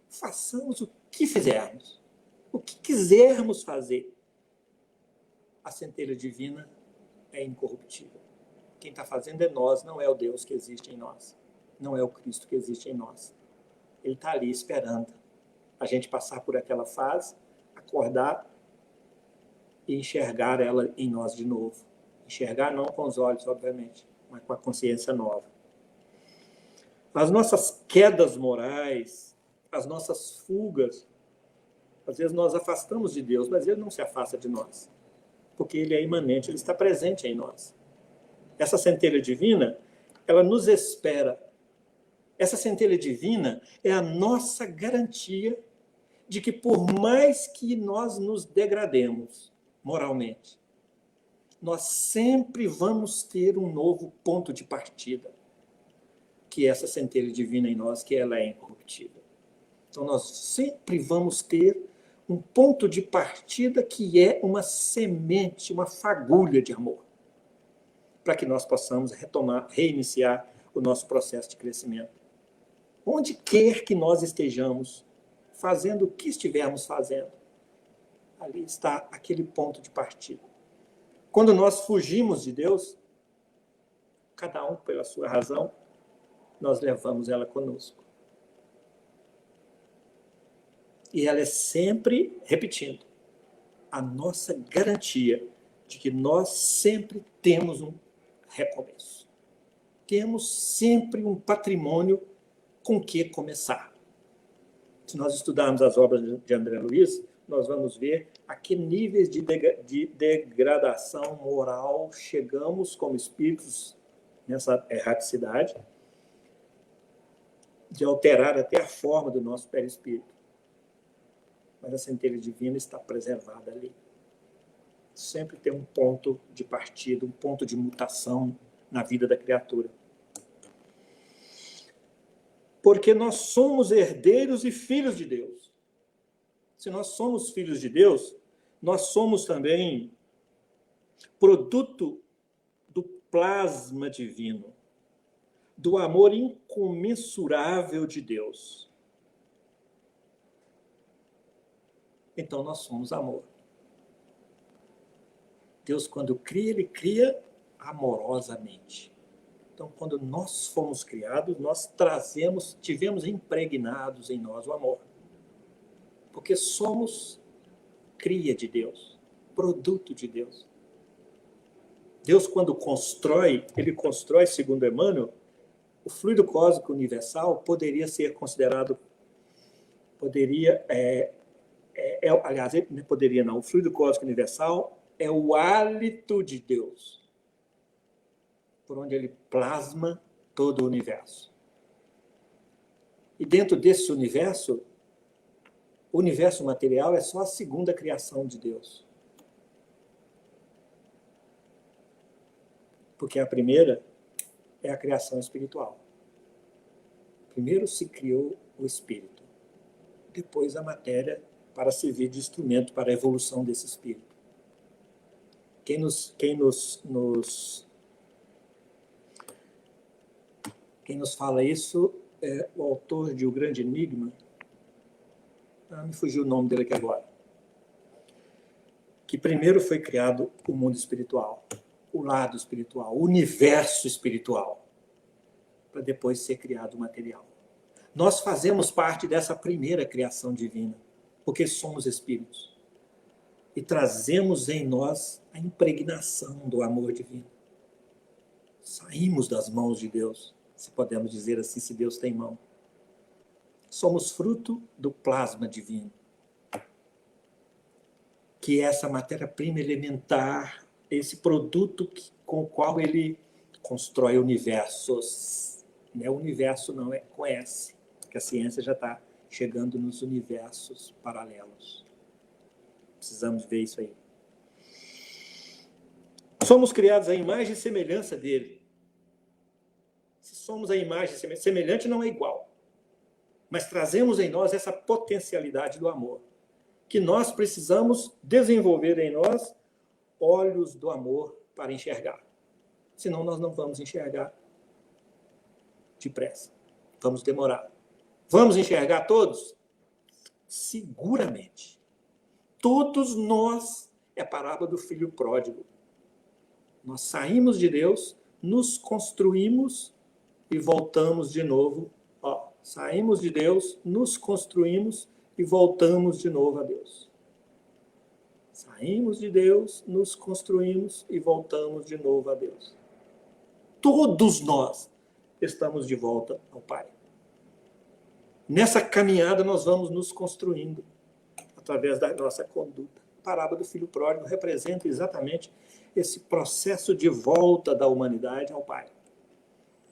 Façamos o que fizermos, o que quisermos fazer. A centelha divina é incorruptível. Quem está fazendo é nós, não é o Deus que existe em nós. Não é o Cristo que existe em nós. Ele está ali esperando a gente passar por aquela fase, acordar e enxergar ela em nós de novo. Enxergar não com os olhos, obviamente, mas com a consciência nova. As nossas quedas morais, as nossas fugas, às vezes nós afastamos de Deus, mas Ele não se afasta de nós, porque Ele é imanente, Ele está presente em nós. Essa centelha divina, ela nos espera. Essa centelha divina é a nossa garantia de que, por mais que nós nos degrademos moralmente, nós sempre vamos ter um novo ponto de partida, que é essa centelha divina em nós, que ela é incorruptível. Então, nós sempre vamos ter um ponto de partida que é uma semente, uma fagulha de amor, para que nós possamos reiniciar o nosso processo de crescimento. Onde quer que nós estejamos, fazendo o que estivermos fazendo, ali está aquele ponto de partida. Quando nós fugimos de Deus, cada um pela sua razão, nós levamos ela conosco. E ela é sempre, repetindo, a nossa garantia de que nós sempre temos um recomeço. Temos sempre um patrimônio com que começar. Se nós estudarmos as obras de André Luiz, nós vamos ver a que níveis de degradação moral chegamos como espíritos nessa erraticidade, de alterar até a forma do nosso perispírito. Mas a centelha divina está preservada ali. Sempre tem um ponto de partida, um ponto de mutação na vida da criatura. Porque nós somos herdeiros e filhos de Deus. Se nós somos filhos de Deus, nós somos também produto do plasma divino, do amor incomensurável de Deus. Então, nós somos amor. Deus, quando cria, Ele cria amorosamente. Então, quando nós fomos criados, nós tivemos impregnados em nós o amor. Porque somos cria de Deus, produto de Deus. Deus, quando constrói, Ele constrói, segundo Emmanuel, o fluido cósmico universal poderia ser considerado, aliás, ele não poderia não, o fluido cósmico universal é o hálito de Deus, por onde ele plasma todo o universo. E dentro desse universo, O universo material é só a segunda criação de Deus. Porque a primeira é a criação espiritual. Primeiro se criou o espírito, depois a matéria para servir de instrumento para a evolução desse espírito. Quem nos fala isso é o autor de O Grande Enigma. Me fugiu o nome dele aqui agora. Que primeiro foi criado o mundo espiritual, o lado espiritual, o universo espiritual, para depois ser criado o material. Nós fazemos parte dessa primeira criação divina, porque somos espíritos. E trazemos em nós a impregnação do amor divino. Saímos das mãos de Deus, se podemos dizer assim, se Deus tem mão. Somos fruto do plasma divino, que é essa matéria-prima elementar, esse produto com o qual ele constrói universos. Não é universo, não, é com S, que a ciência já está chegando nos universos paralelos. Precisamos ver isso aí. Somos criados à imagem e semelhança dele. Se somos a imagem semelhante, não é igual. Mas trazemos em nós essa potencialidade do amor, que nós precisamos desenvolver em nós olhos do amor para enxergar. Senão nós não vamos enxergar depressa. Vamos demorar. Vamos enxergar todos? Seguramente. Todos nós é a parábola do filho pródigo. Nós saímos de Deus, nos construímos e voltamos de novo. Saímos de Deus, nos construímos e voltamos de novo a Deus. Saímos de Deus, nos construímos e voltamos de novo a Deus. Todos nós estamos de volta ao Pai. Nessa caminhada nós vamos nos construindo através da nossa conduta. A parábola do filho pródigo representa exatamente esse processo de volta da humanidade ao Pai.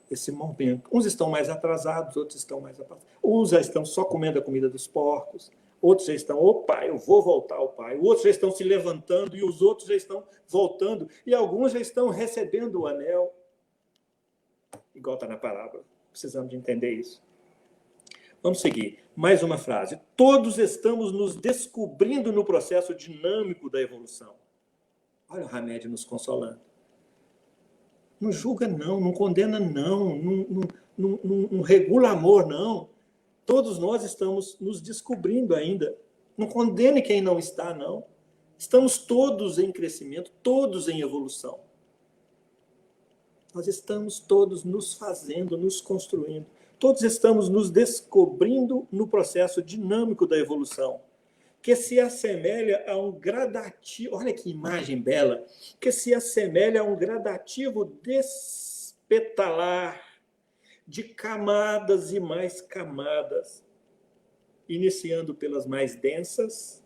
Esse momento. Uns estão mais atrasados, outros estão mais atrasados. Uns já estão só comendo a comida dos porcos, outros já estão, Pai, eu vou voltar ao Pai. Outros já estão se levantando e os outros já estão voltando. E alguns já estão recebendo o anel. Igual está na parábola. Precisamos de entender isso. Vamos seguir. Mais uma frase. Todos estamos nos descobrindo no processo dinâmico da evolução. Olha o Hamed nos consolando. Não julga, não condena, não regula amor, não. Todos nós estamos nos descobrindo ainda. Não condene quem não está, não. Estamos todos em crescimento, todos em evolução. Nós estamos todos nos fazendo, nos construindo. Todos estamos nos descobrindo no processo dinâmico da evolução, que se assemelha a um gradativo, olha que imagem bela, que se assemelha a um gradativo despetalar de camadas e mais camadas, iniciando pelas mais densas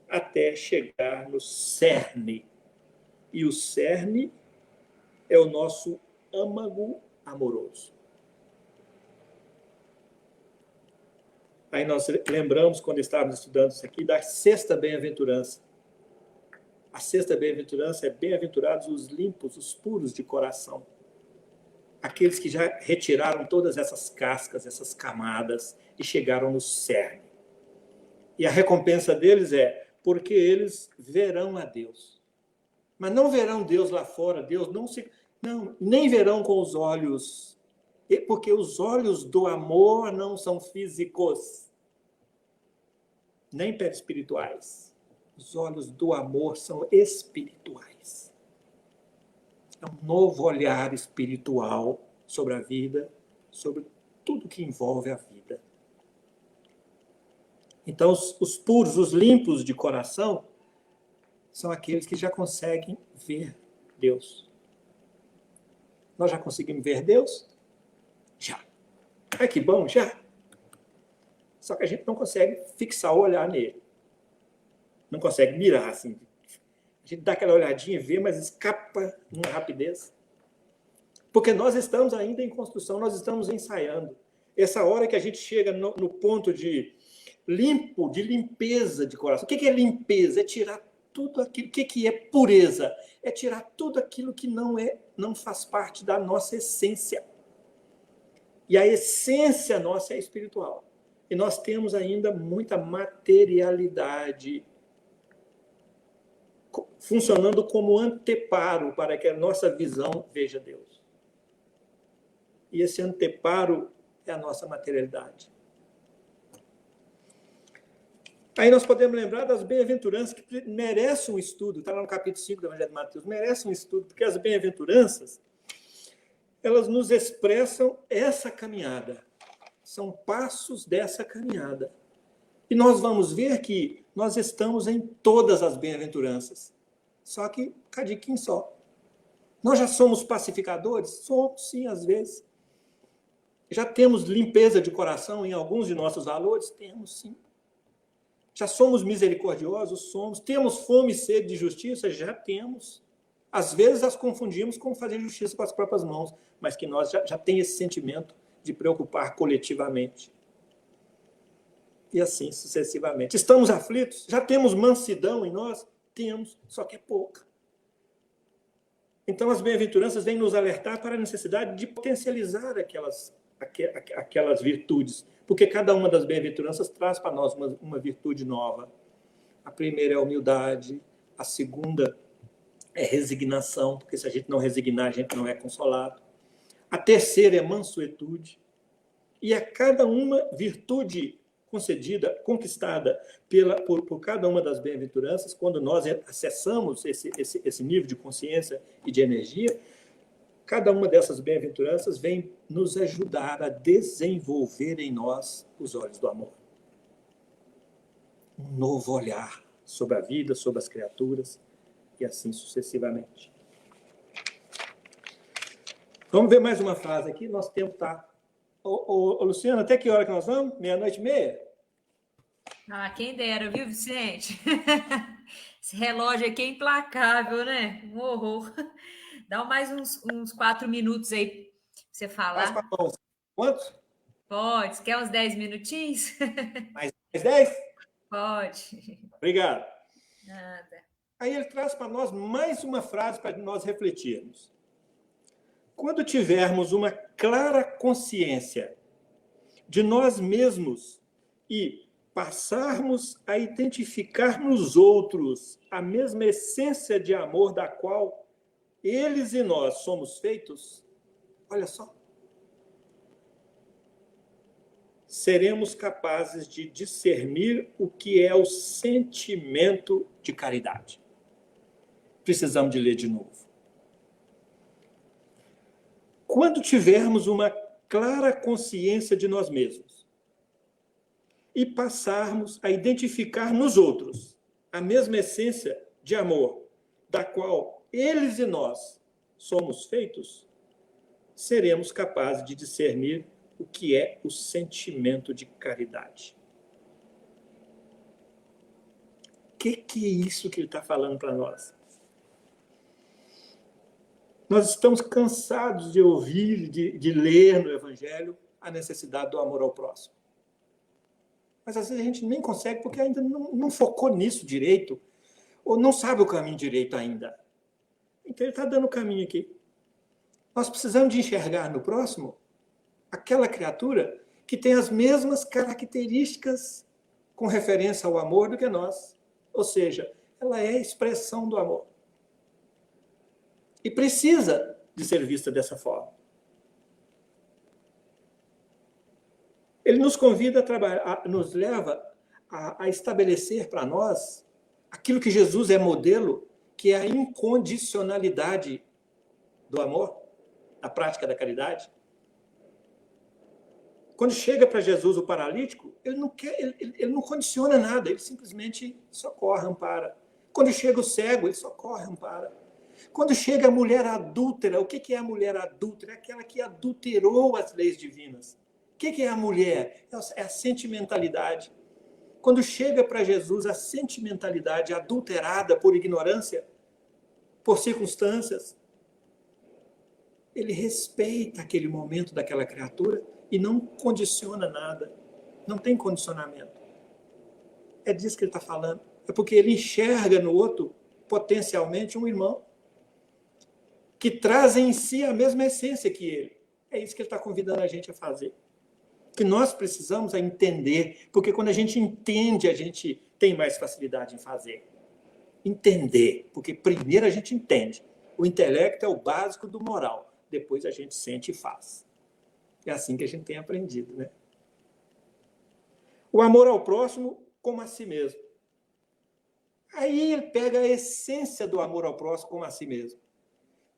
até chegar no cerne. E o cerne é o nosso âmago amoroso. Aí nós lembramos, quando estávamos estudando isso aqui, da sexta bem-aventurança. A sexta bem-aventurança é bem-aventurados os limpos, os puros de coração. Aqueles que já retiraram todas essas cascas, essas camadas e chegaram no cerne. E a recompensa deles é porque eles verão a Deus. Mas não verão Deus lá fora, Deus nem verão com os olhos, porque os olhos do amor não são físicos, nem perispirituais. Os olhos do amor são espirituais. É um novo olhar espiritual sobre a vida, sobre tudo que envolve a vida. Então, os puros, os limpos de coração, são aqueles que já conseguem ver Deus. Nós já conseguimos ver Deus? Já. Ai, que bom, já. Só que a gente não consegue fixar o olhar nele. Não consegue mirar assim. A gente dá aquela olhadinha e vê, mas escapa numa rapidez. Porque nós estamos ainda em construção, nós estamos ensaiando. Essa hora que a gente chega no ponto de limpo, de limpeza de coração. O que é limpeza? É tirar tudo aquilo. O que é pureza? É tirar tudo aquilo que não faz parte da nossa essência. E a essência nossa é espiritual. E nós temos ainda muita materialidade funcionando como anteparo para que a nossa visão veja Deus. E esse anteparo é a nossa materialidade. Aí nós podemos lembrar das bem-aventuranças que merecem um estudo, está lá no capítulo 5 do Evangelho de Mateus, merecem um estudo, porque as bem-aventuranças, elas nos expressam essa caminhada, são passos dessa caminhada. E nós vamos ver que nós estamos em todas as bem-aventuranças, só que cadiquinho só. Nós já somos pacificadores? Somos, sim, às vezes. Já temos limpeza de coração em alguns de nossos valores? Temos, sim. Já somos misericordiosos? Somos. Temos fome e sede de justiça? Já temos. Às vezes as confundimos com fazer justiça com as próprias mãos, mas que nós já tem esse sentimento de preocupar coletivamente. E assim sucessivamente. Estamos aflitos? Já temos mansidão em nós? Temos, só que é pouca. Então as bem-aventuranças vêm nos alertar para a necessidade de potencializar aquelas virtudes, porque cada uma das bem-aventuranças traz para nós uma virtude nova. A primeira é a humildade, a segunda é resignação, porque se a gente não resignar, a gente não é consolado. A terceira é mansuetude. E a cada uma virtude concedida, conquistada por cada uma das bem-aventuranças, quando nós acessamos esse nível de consciência e de energia, cada uma dessas bem-aventuranças vem nos ajudar a desenvolver em nós os olhos do amor. Um novo olhar sobre a vida, sobre as criaturas, e assim sucessivamente. Vamos ver mais uma frase aqui, nosso tempo está... Ô, Luciano, até que hora que nós vamos? 00:30? Ah, quem dera, viu, Vicente? Esse relógio aqui é implacável, né? Um horror. Dá mais uns 4 minutos aí pra você Faz com a falar. mão. Quantos? Pode. Você quer uns 10 minutinhos? Mais 10? Pode. Obrigado. Nada. Aí ele traz para nós mais uma frase para nós refletirmos. Quando tivermos uma clara consciência de nós mesmos e passarmos a identificar nos outros a mesma essência de amor da qual eles e nós somos feitos, olha só, seremos capazes de discernir o que é o sentimento de caridade. Precisamos de ler de novo. Quando tivermos uma clara consciência de nós mesmos e passarmos a identificar nos outros a mesma essência de amor da qual eles e nós somos feitos, seremos capazes de discernir o que é o sentimento de caridade. O que é isso que ele está falando para nós? Nós estamos cansados de ouvir, de ler no Evangelho a necessidade do amor ao próximo. Mas às vezes a gente nem consegue porque ainda não focou nisso direito, ou não sabe o caminho direito ainda. Então ele está dando o caminho aqui. Nós precisamos de enxergar no próximo aquela criatura que tem as mesmas características com referência ao amor do que nós. Ou seja, ela é a expressão do amor. E precisa de ser vista dessa forma. Ele nos convida a trabalhar, nos leva a estabelecer para nós aquilo que Jesus é modelo, que é a incondicionalidade do amor, a prática da caridade. Quando chega para Jesus o paralítico, ele não condiciona nada, ele simplesmente socorre, ampara. Quando chega o cego, ele socorre, ampara. Quando chega a mulher adúltera, o que é a mulher adúltera? É aquela que adulterou as leis divinas. O que é a mulher? É a sentimentalidade. Quando chega para Jesus a sentimentalidade adulterada por ignorância, por circunstâncias, ele respeita aquele momento daquela criatura e não condiciona nada. Não tem condicionamento. É disso que ele está falando. É porque ele enxerga no outro, potencialmente, um irmão que traz em si a mesma essência que ele. É isso que ele está convidando a gente a fazer. O que nós precisamos é entender, porque quando a gente entende, a gente tem mais facilidade em fazer. Entender, porque primeiro a gente entende. O intelecto é o básico do moral, depois a gente sente e faz. É assim que a gente tem aprendido, né? O amor ao próximo como a si mesmo. Aí ele pega a essência do amor ao próximo como a si mesmo.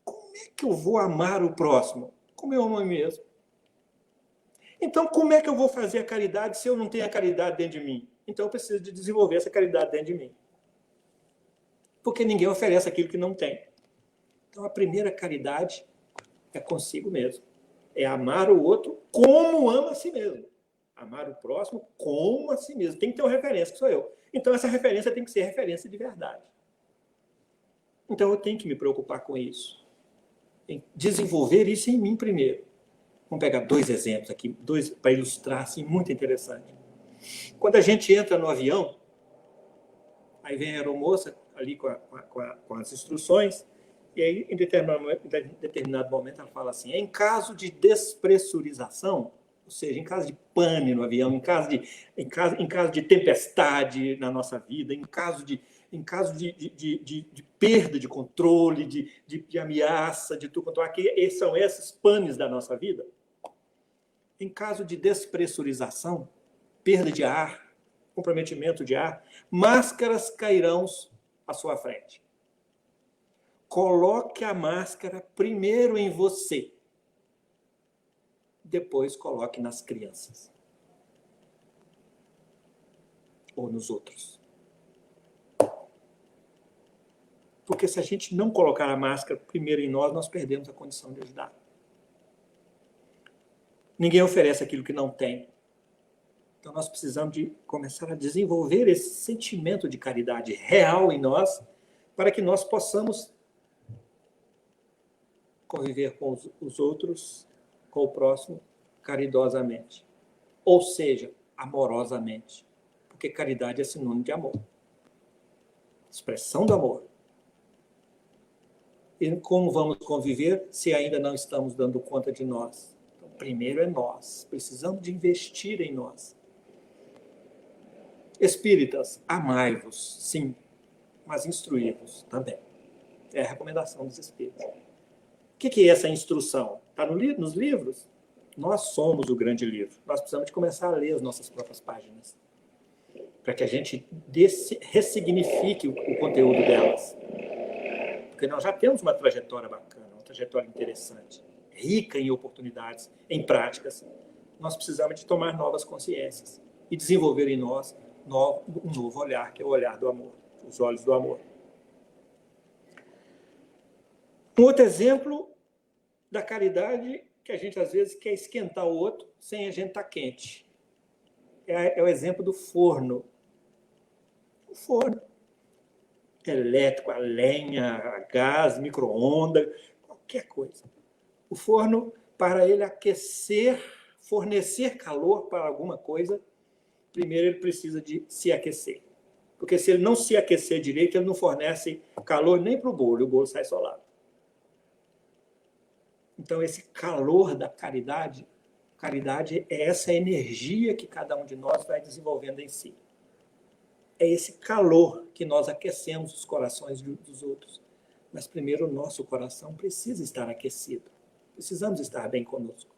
Como é que eu vou amar o próximo? Como eu amo a mim mesmo. Então, como é que eu vou fazer a caridade se eu não tenho a caridade dentro de mim? Então, eu preciso de desenvolver essa caridade dentro de mim. Porque ninguém oferece aquilo que não tem. Então, a primeira caridade é consigo mesmo. É amar o outro como ama a si mesmo. Amar o próximo como a si mesmo. Tem que ter uma referência, que sou eu. Então, essa referência tem que ser referência de verdade. Então, eu tenho que me preocupar com isso. Em desenvolver isso em mim primeiro. Vamos pegar 2 exemplos aqui, 2 para ilustrar, assim, muito interessante. Quando a gente entra no avião, aí vem a aeromoça ali com as instruções, e aí, em determinado momento, ela fala assim, em caso de despressurização, ou seja, em caso de pane no avião, em caso de tempestade na nossa vida, em caso de perda de controle, de ameaça, de tudo quanto é, são esses panes da nossa vida. Em caso de despressurização, perda de ar, comprometimento de ar, máscaras cairão à sua frente. Coloque a máscara primeiro em você, depois coloque nas crianças ou nos outros. Porque se a gente não colocar a máscara primeiro em nós, nós perdemos a condição de ajudar. Ninguém oferece aquilo que não tem. Então, nós precisamos de começar a desenvolver esse sentimento de caridade real em nós, para que nós possamos conviver com os outros, com o próximo, caridosamente. Ou seja, amorosamente. Porque caridade é sinônimo de amor. Expressão do amor. E como vamos conviver se ainda não estamos dando conta de nós? Então, primeiro é nós. Precisamos de investir em nós. Espíritas, amai-vos, sim, mas instruí-vos também. É a recomendação dos espíritos. O que é essa instrução? Está nos livros? Nós somos o grande livro. Nós precisamos de começar a ler as nossas próprias páginas, para que a gente ressignifique o conteúdo delas. Porque nós já temos uma trajetória bacana, uma trajetória interessante, rica em oportunidades, em práticas. Nós precisamos de tomar novas consciências e desenvolver em nós um novo olhar, que é o olhar do amor, os olhos do amor. Um outro exemplo da caridade, que a gente às vezes quer esquentar o outro sem a gente estar quente. É o exemplo do forno. O forno elétrico, a lenha, a gás, micro-ondas, qualquer coisa. O forno, para ele aquecer, fornecer calor para alguma coisa, primeiro ele precisa de se aquecer. Porque se ele não se aquecer direito, ele não fornece calor nem para o bolo sai solado. Então, esse calor da caridade é essa energia que cada um de nós vai desenvolvendo em si. É esse calor que nós aquecemos os corações dos outros. Mas primeiro o nosso coração precisa estar aquecido. Precisamos estar bem conosco.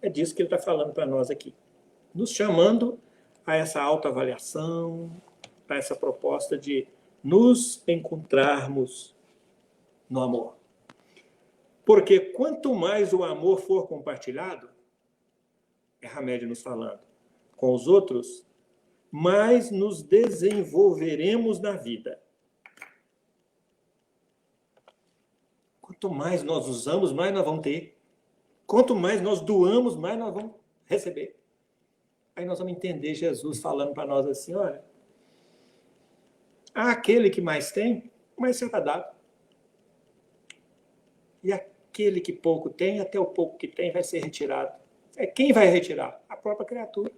É disso que ele está falando para nós aqui. Nos chamando a essa autoavaliação, a essa proposta de nos encontrarmos no amor. Porque quanto mais o amor for compartilhado, é Hamed nos falando, com os outros, mais nos desenvolveremos na vida. Quanto mais nós usamos, mais nós vamos ter. Quanto mais nós doamos, mais nós vamos receber. Aí nós vamos entender Jesus falando para nós assim, olha, aquele que mais tem, mais será dado. E aquele que pouco tem, até o pouco que tem vai ser retirado. É quem vai retirar? A própria criatura.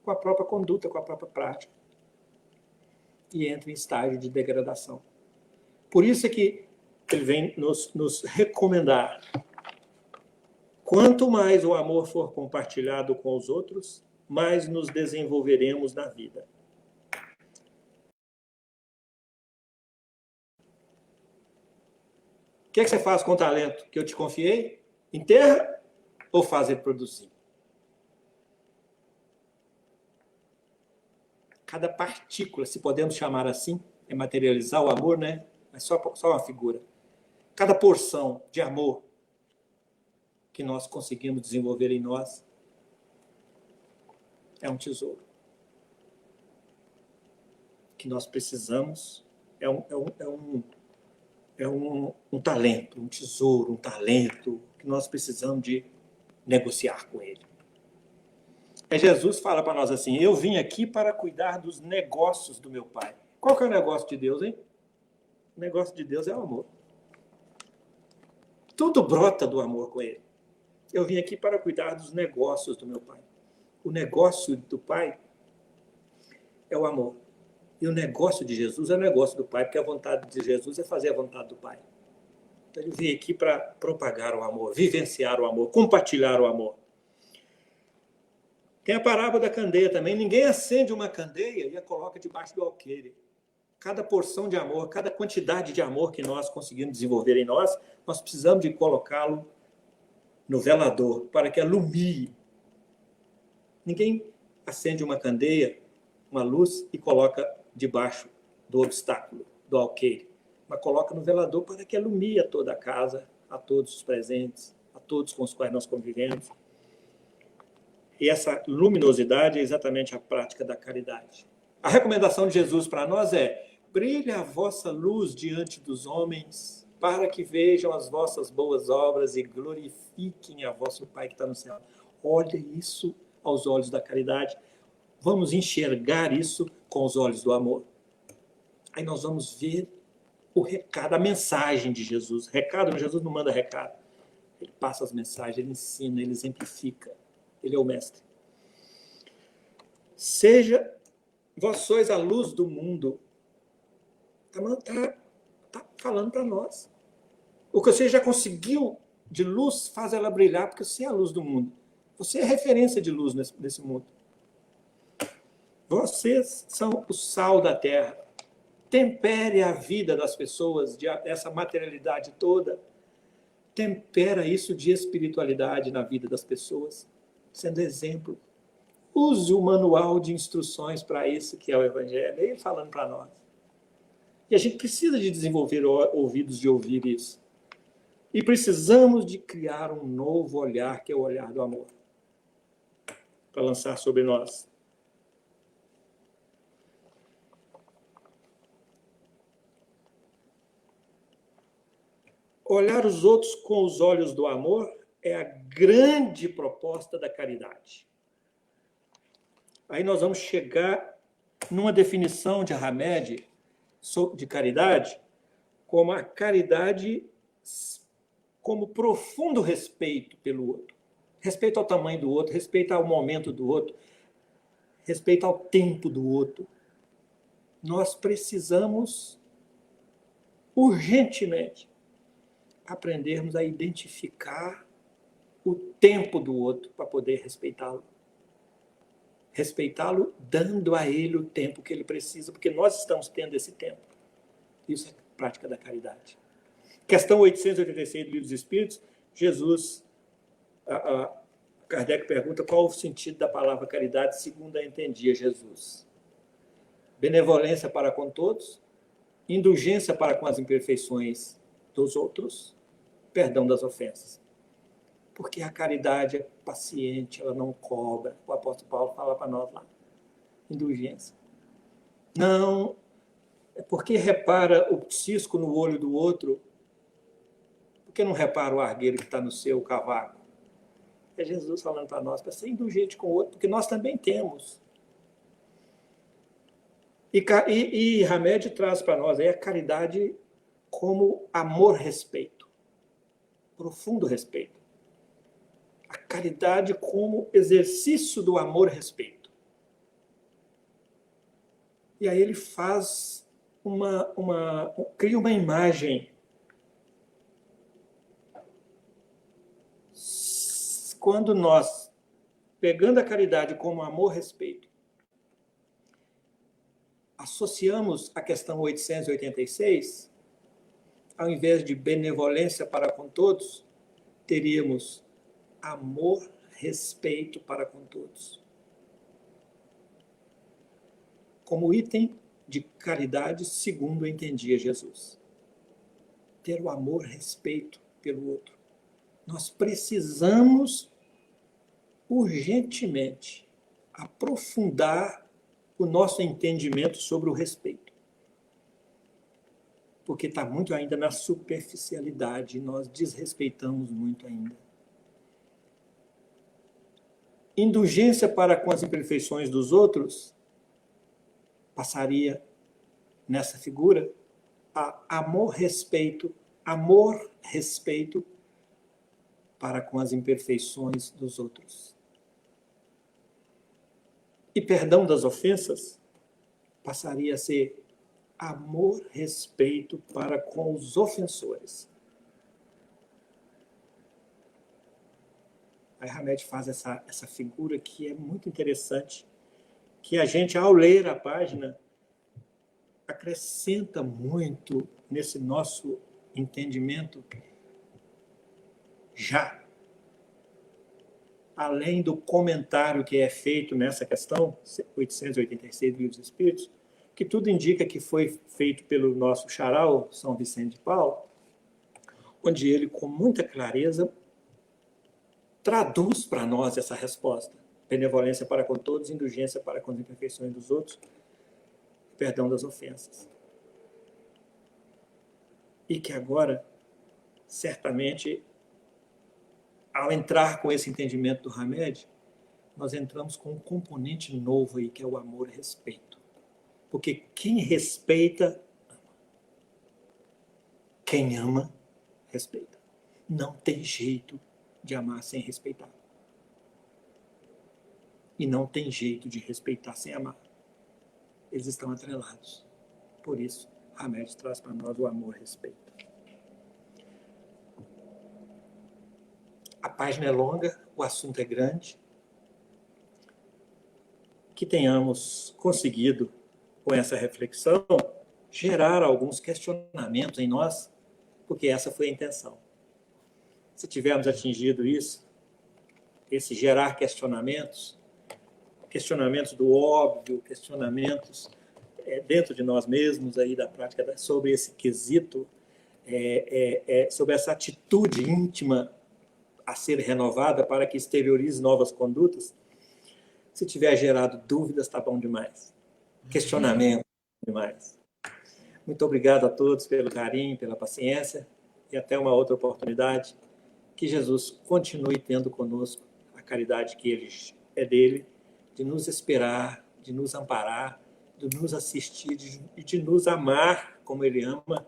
com a própria conduta, com a própria prática. E entra em estágio de degradação. Por isso é que ele vem nos recomendar. Quanto mais o amor for compartilhado com os outros, mais nos desenvolveremos na vida. O que é que você faz com o talento que eu te confiei? Enterra ou faz ele produzir? Cada partícula, se podemos chamar assim, é materializar o amor, né? É só uma figura. Cada porção de amor que nós conseguimos desenvolver em nós é um tesouro. Que nós precisamos é um talento, um tesouro, um talento que nós precisamos de negociar com ele. Jesus fala para nós assim, eu vim aqui para cuidar dos negócios do meu Pai. Qual que é o negócio de Deus, hein? O negócio de Deus é o amor. Tudo brota do amor com ele. Eu vim aqui para cuidar dos negócios do meu Pai. O negócio do Pai é o amor. E o negócio de Jesus é o negócio do Pai, porque a vontade de Jesus é fazer a vontade do Pai. Então ele veio aqui para propagar o amor, vivenciar o amor, compartilhar o amor. Tem a parábola da candeia também. Ninguém acende uma candeia e a coloca debaixo do alqueire. Cada porção de amor, cada quantidade de amor que nós conseguimos desenvolver em nós, nós precisamos de colocá-lo no velador, para que alumie. Ninguém acende uma candeia, uma luz, e coloca debaixo do obstáculo, do alqueire. Mas coloca no velador para que alumie a toda a casa, a todos os presentes, a todos com os quais nós convivemos. E essa luminosidade é exatamente a prática da caridade. A recomendação de Jesus para nós é: brilhe a vossa luz diante dos homens, para que vejam as vossas boas obras e glorifiquem a vosso Pai que está no céu. Olha isso aos olhos da caridade. Vamos enxergar isso com os olhos do amor. Aí nós vamos ver o recado, a mensagem de Jesus. Recado, Jesus não manda recado. Ele passa as mensagens, ele ensina, ele exemplifica. Ele é o mestre. Seja, vós sois a luz do mundo. Está falando para nós. O que você já conseguiu de luz faz ela brilhar, porque você é a luz do mundo. Você é referência de luz nesse mundo. Vocês são o sal da terra. Tempere a vida das pessoas, essa materialidade toda. Tempera isso de espiritualidade na vida das pessoas, sendo exemplo. Use o manual de instruções para isso que é o Evangelho. Ele falando para nós. E a gente precisa de desenvolver ouvidos de ouvir isso. E precisamos de criar um novo olhar, que é o olhar do amor, para lançar sobre nós. Olhar os outros com os olhos do amor é a grande proposta da caridade. Aí nós vamos chegar numa definição de Hamed de caridade, como a caridade como profundo respeito pelo outro. Respeito ao tamanho do outro, respeito ao momento do outro, respeito ao tempo do outro. Nós precisamos urgentemente aprendermos a identificar o tempo do outro para poder respeitá-lo. Respeitá-lo dando a ele o tempo que ele precisa, porque nós estamos tendo esse tempo. Isso é prática da caridade. Questão 886 do Livro dos Espíritos, Jesus, Kardec pergunta qual o sentido da palavra caridade segundo a entendia Jesus. Benevolência para com todos, indulgência para com as imperfeições dos outros, perdão das ofensas. Porque a caridade é paciente, ela não cobra. O apóstolo Paulo fala para nós lá. Indulgência. Não, é porque repara o cisco no olho do outro, porque não repara o argueiro que está no seu cavaco? É Jesus falando para nós, para ser indulgente com o outro, porque nós também temos. E Hamed traz para nós aí a caridade como amor-respeito. Profundo respeito. A caridade como exercício do amor-respeito. E aí ele faz cria uma imagem. Quando nós, pegando a caridade como amor, respeito, associamos a questão 886, ao invés de benevolência para com todos, teríamos amor, respeito para com todos. Como item de caridade, segundo entendia Jesus. Ter o amor, respeito pelo outro. Nós precisamos urgentemente aprofundar o nosso entendimento sobre o respeito. Porque está muito ainda na superficialidade, nós desrespeitamos muito ainda. Indulgência para com as imperfeições dos outros passaria nessa figura a amor-respeito para com as imperfeições dos outros. E perdão das ofensas passaria a ser amor, respeito para com os ofensores. Aí Hamed faz essa figura que é muito interessante, que a gente, ao ler a página, acrescenta muito nesse nosso entendimento já. Além do comentário que é feito nessa questão, 886 do Livro dos Espíritos, que tudo indica que foi feito pelo nosso xará, São Vicente de Paulo, onde ele, com muita clareza, traduz para nós essa resposta. Benevolência para com todos, indulgência para com as imperfeições dos outros, perdão das ofensas. E que agora, certamente, ao entrar com esse entendimento do Hamed, nós entramos com um componente novo aí, que é o amor e respeito. Porque quem respeita, ama. Quem ama, respeita. Não tem jeito de amar sem respeitar. E não tem jeito de respeitar sem amar. Eles estão atrelados. Por isso, Hamed traz para nós o amor e respeito. A página é longa, o assunto é grande. Que tenhamos conseguido, com essa reflexão, gerar alguns questionamentos em nós, porque essa foi a intenção. Se tivermos atingido isso, esse gerar questionamentos do óbvio, questionamentos dentro de nós mesmos, aí da prática, sobre esse quesito, sobre essa atitude íntima a ser renovada para que exteriorize novas condutas. Se tiver gerado dúvidas, está bom demais. Questionamento, demais. Muito obrigado a todos pelo carinho, pela paciência, e até uma outra oportunidade. Que Jesus continue tendo conosco a caridade que ele é dele, de nos esperar, de nos amparar, de nos assistir e de nos amar como ele ama,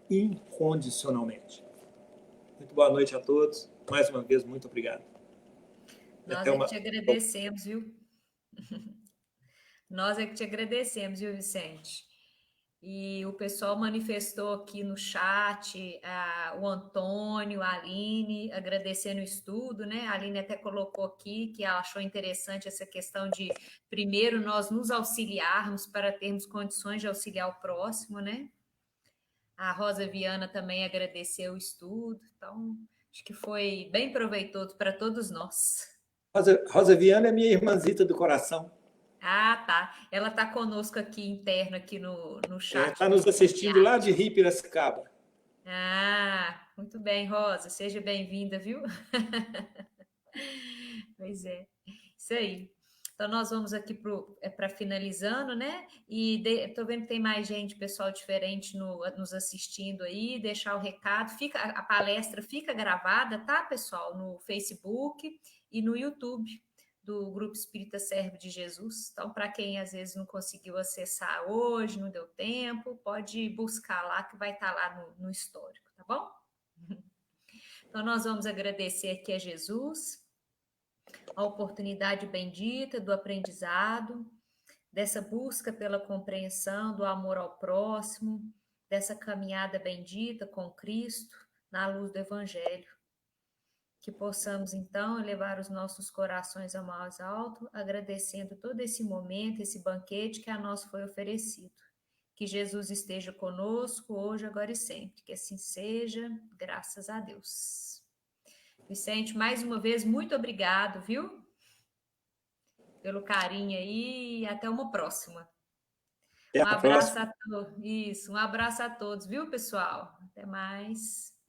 incondicionalmente. Muito boa noite a todos. Mais uma vez, muito obrigado. Nós é que te agradecemos, viu? Nós é que te agradecemos, viu, Vicente? E o pessoal manifestou aqui no chat, o Antônio, a Aline, agradecendo o estudo, né? A Aline até colocou aqui que ela achou interessante essa questão de, primeiro, nós nos auxiliarmos para termos condições de auxiliar o próximo, né? A Rosa Viana também agradeceu o estudo, então acho que foi bem proveitoso para todos nós. Rosa Viana é minha irmãzita do coração. Ah, tá. Ela está conosco aqui interno, aqui no chat. Está nos assistindo lá de Rio Piracicaba. Ah, muito bem, Rosa. Seja bem-vinda, viu? Pois é, isso aí. Então, nós vamos aqui para finalizando, né? E estou vendo que tem mais gente, pessoal diferente nos assistindo aí. Deixar o recado. A palestra fica gravada, tá, pessoal? No Facebook e no YouTube do Grupo Espírita Servo de Jesus. Então, para quem às vezes não conseguiu acessar hoje, não deu tempo, pode buscar lá, que vai estar lá no histórico, tá bom? Então, nós vamos agradecer aqui a Jesus a oportunidade bendita do aprendizado, dessa busca pela compreensão do amor ao próximo, dessa caminhada bendita com Cristo na luz do Evangelho. Que possamos, então, elevar os nossos corações ao mais alto, agradecendo todo esse momento, esse banquete que a nós foi oferecido. Que Jesus esteja conosco hoje, agora e sempre. Que assim seja, graças a Deus. Vicente, mais uma vez, muito obrigado, viu? Pelo carinho aí e até uma próxima. Até Um a abraço próxima. a todos. Isso, um abraço a todos, viu, pessoal? Até mais.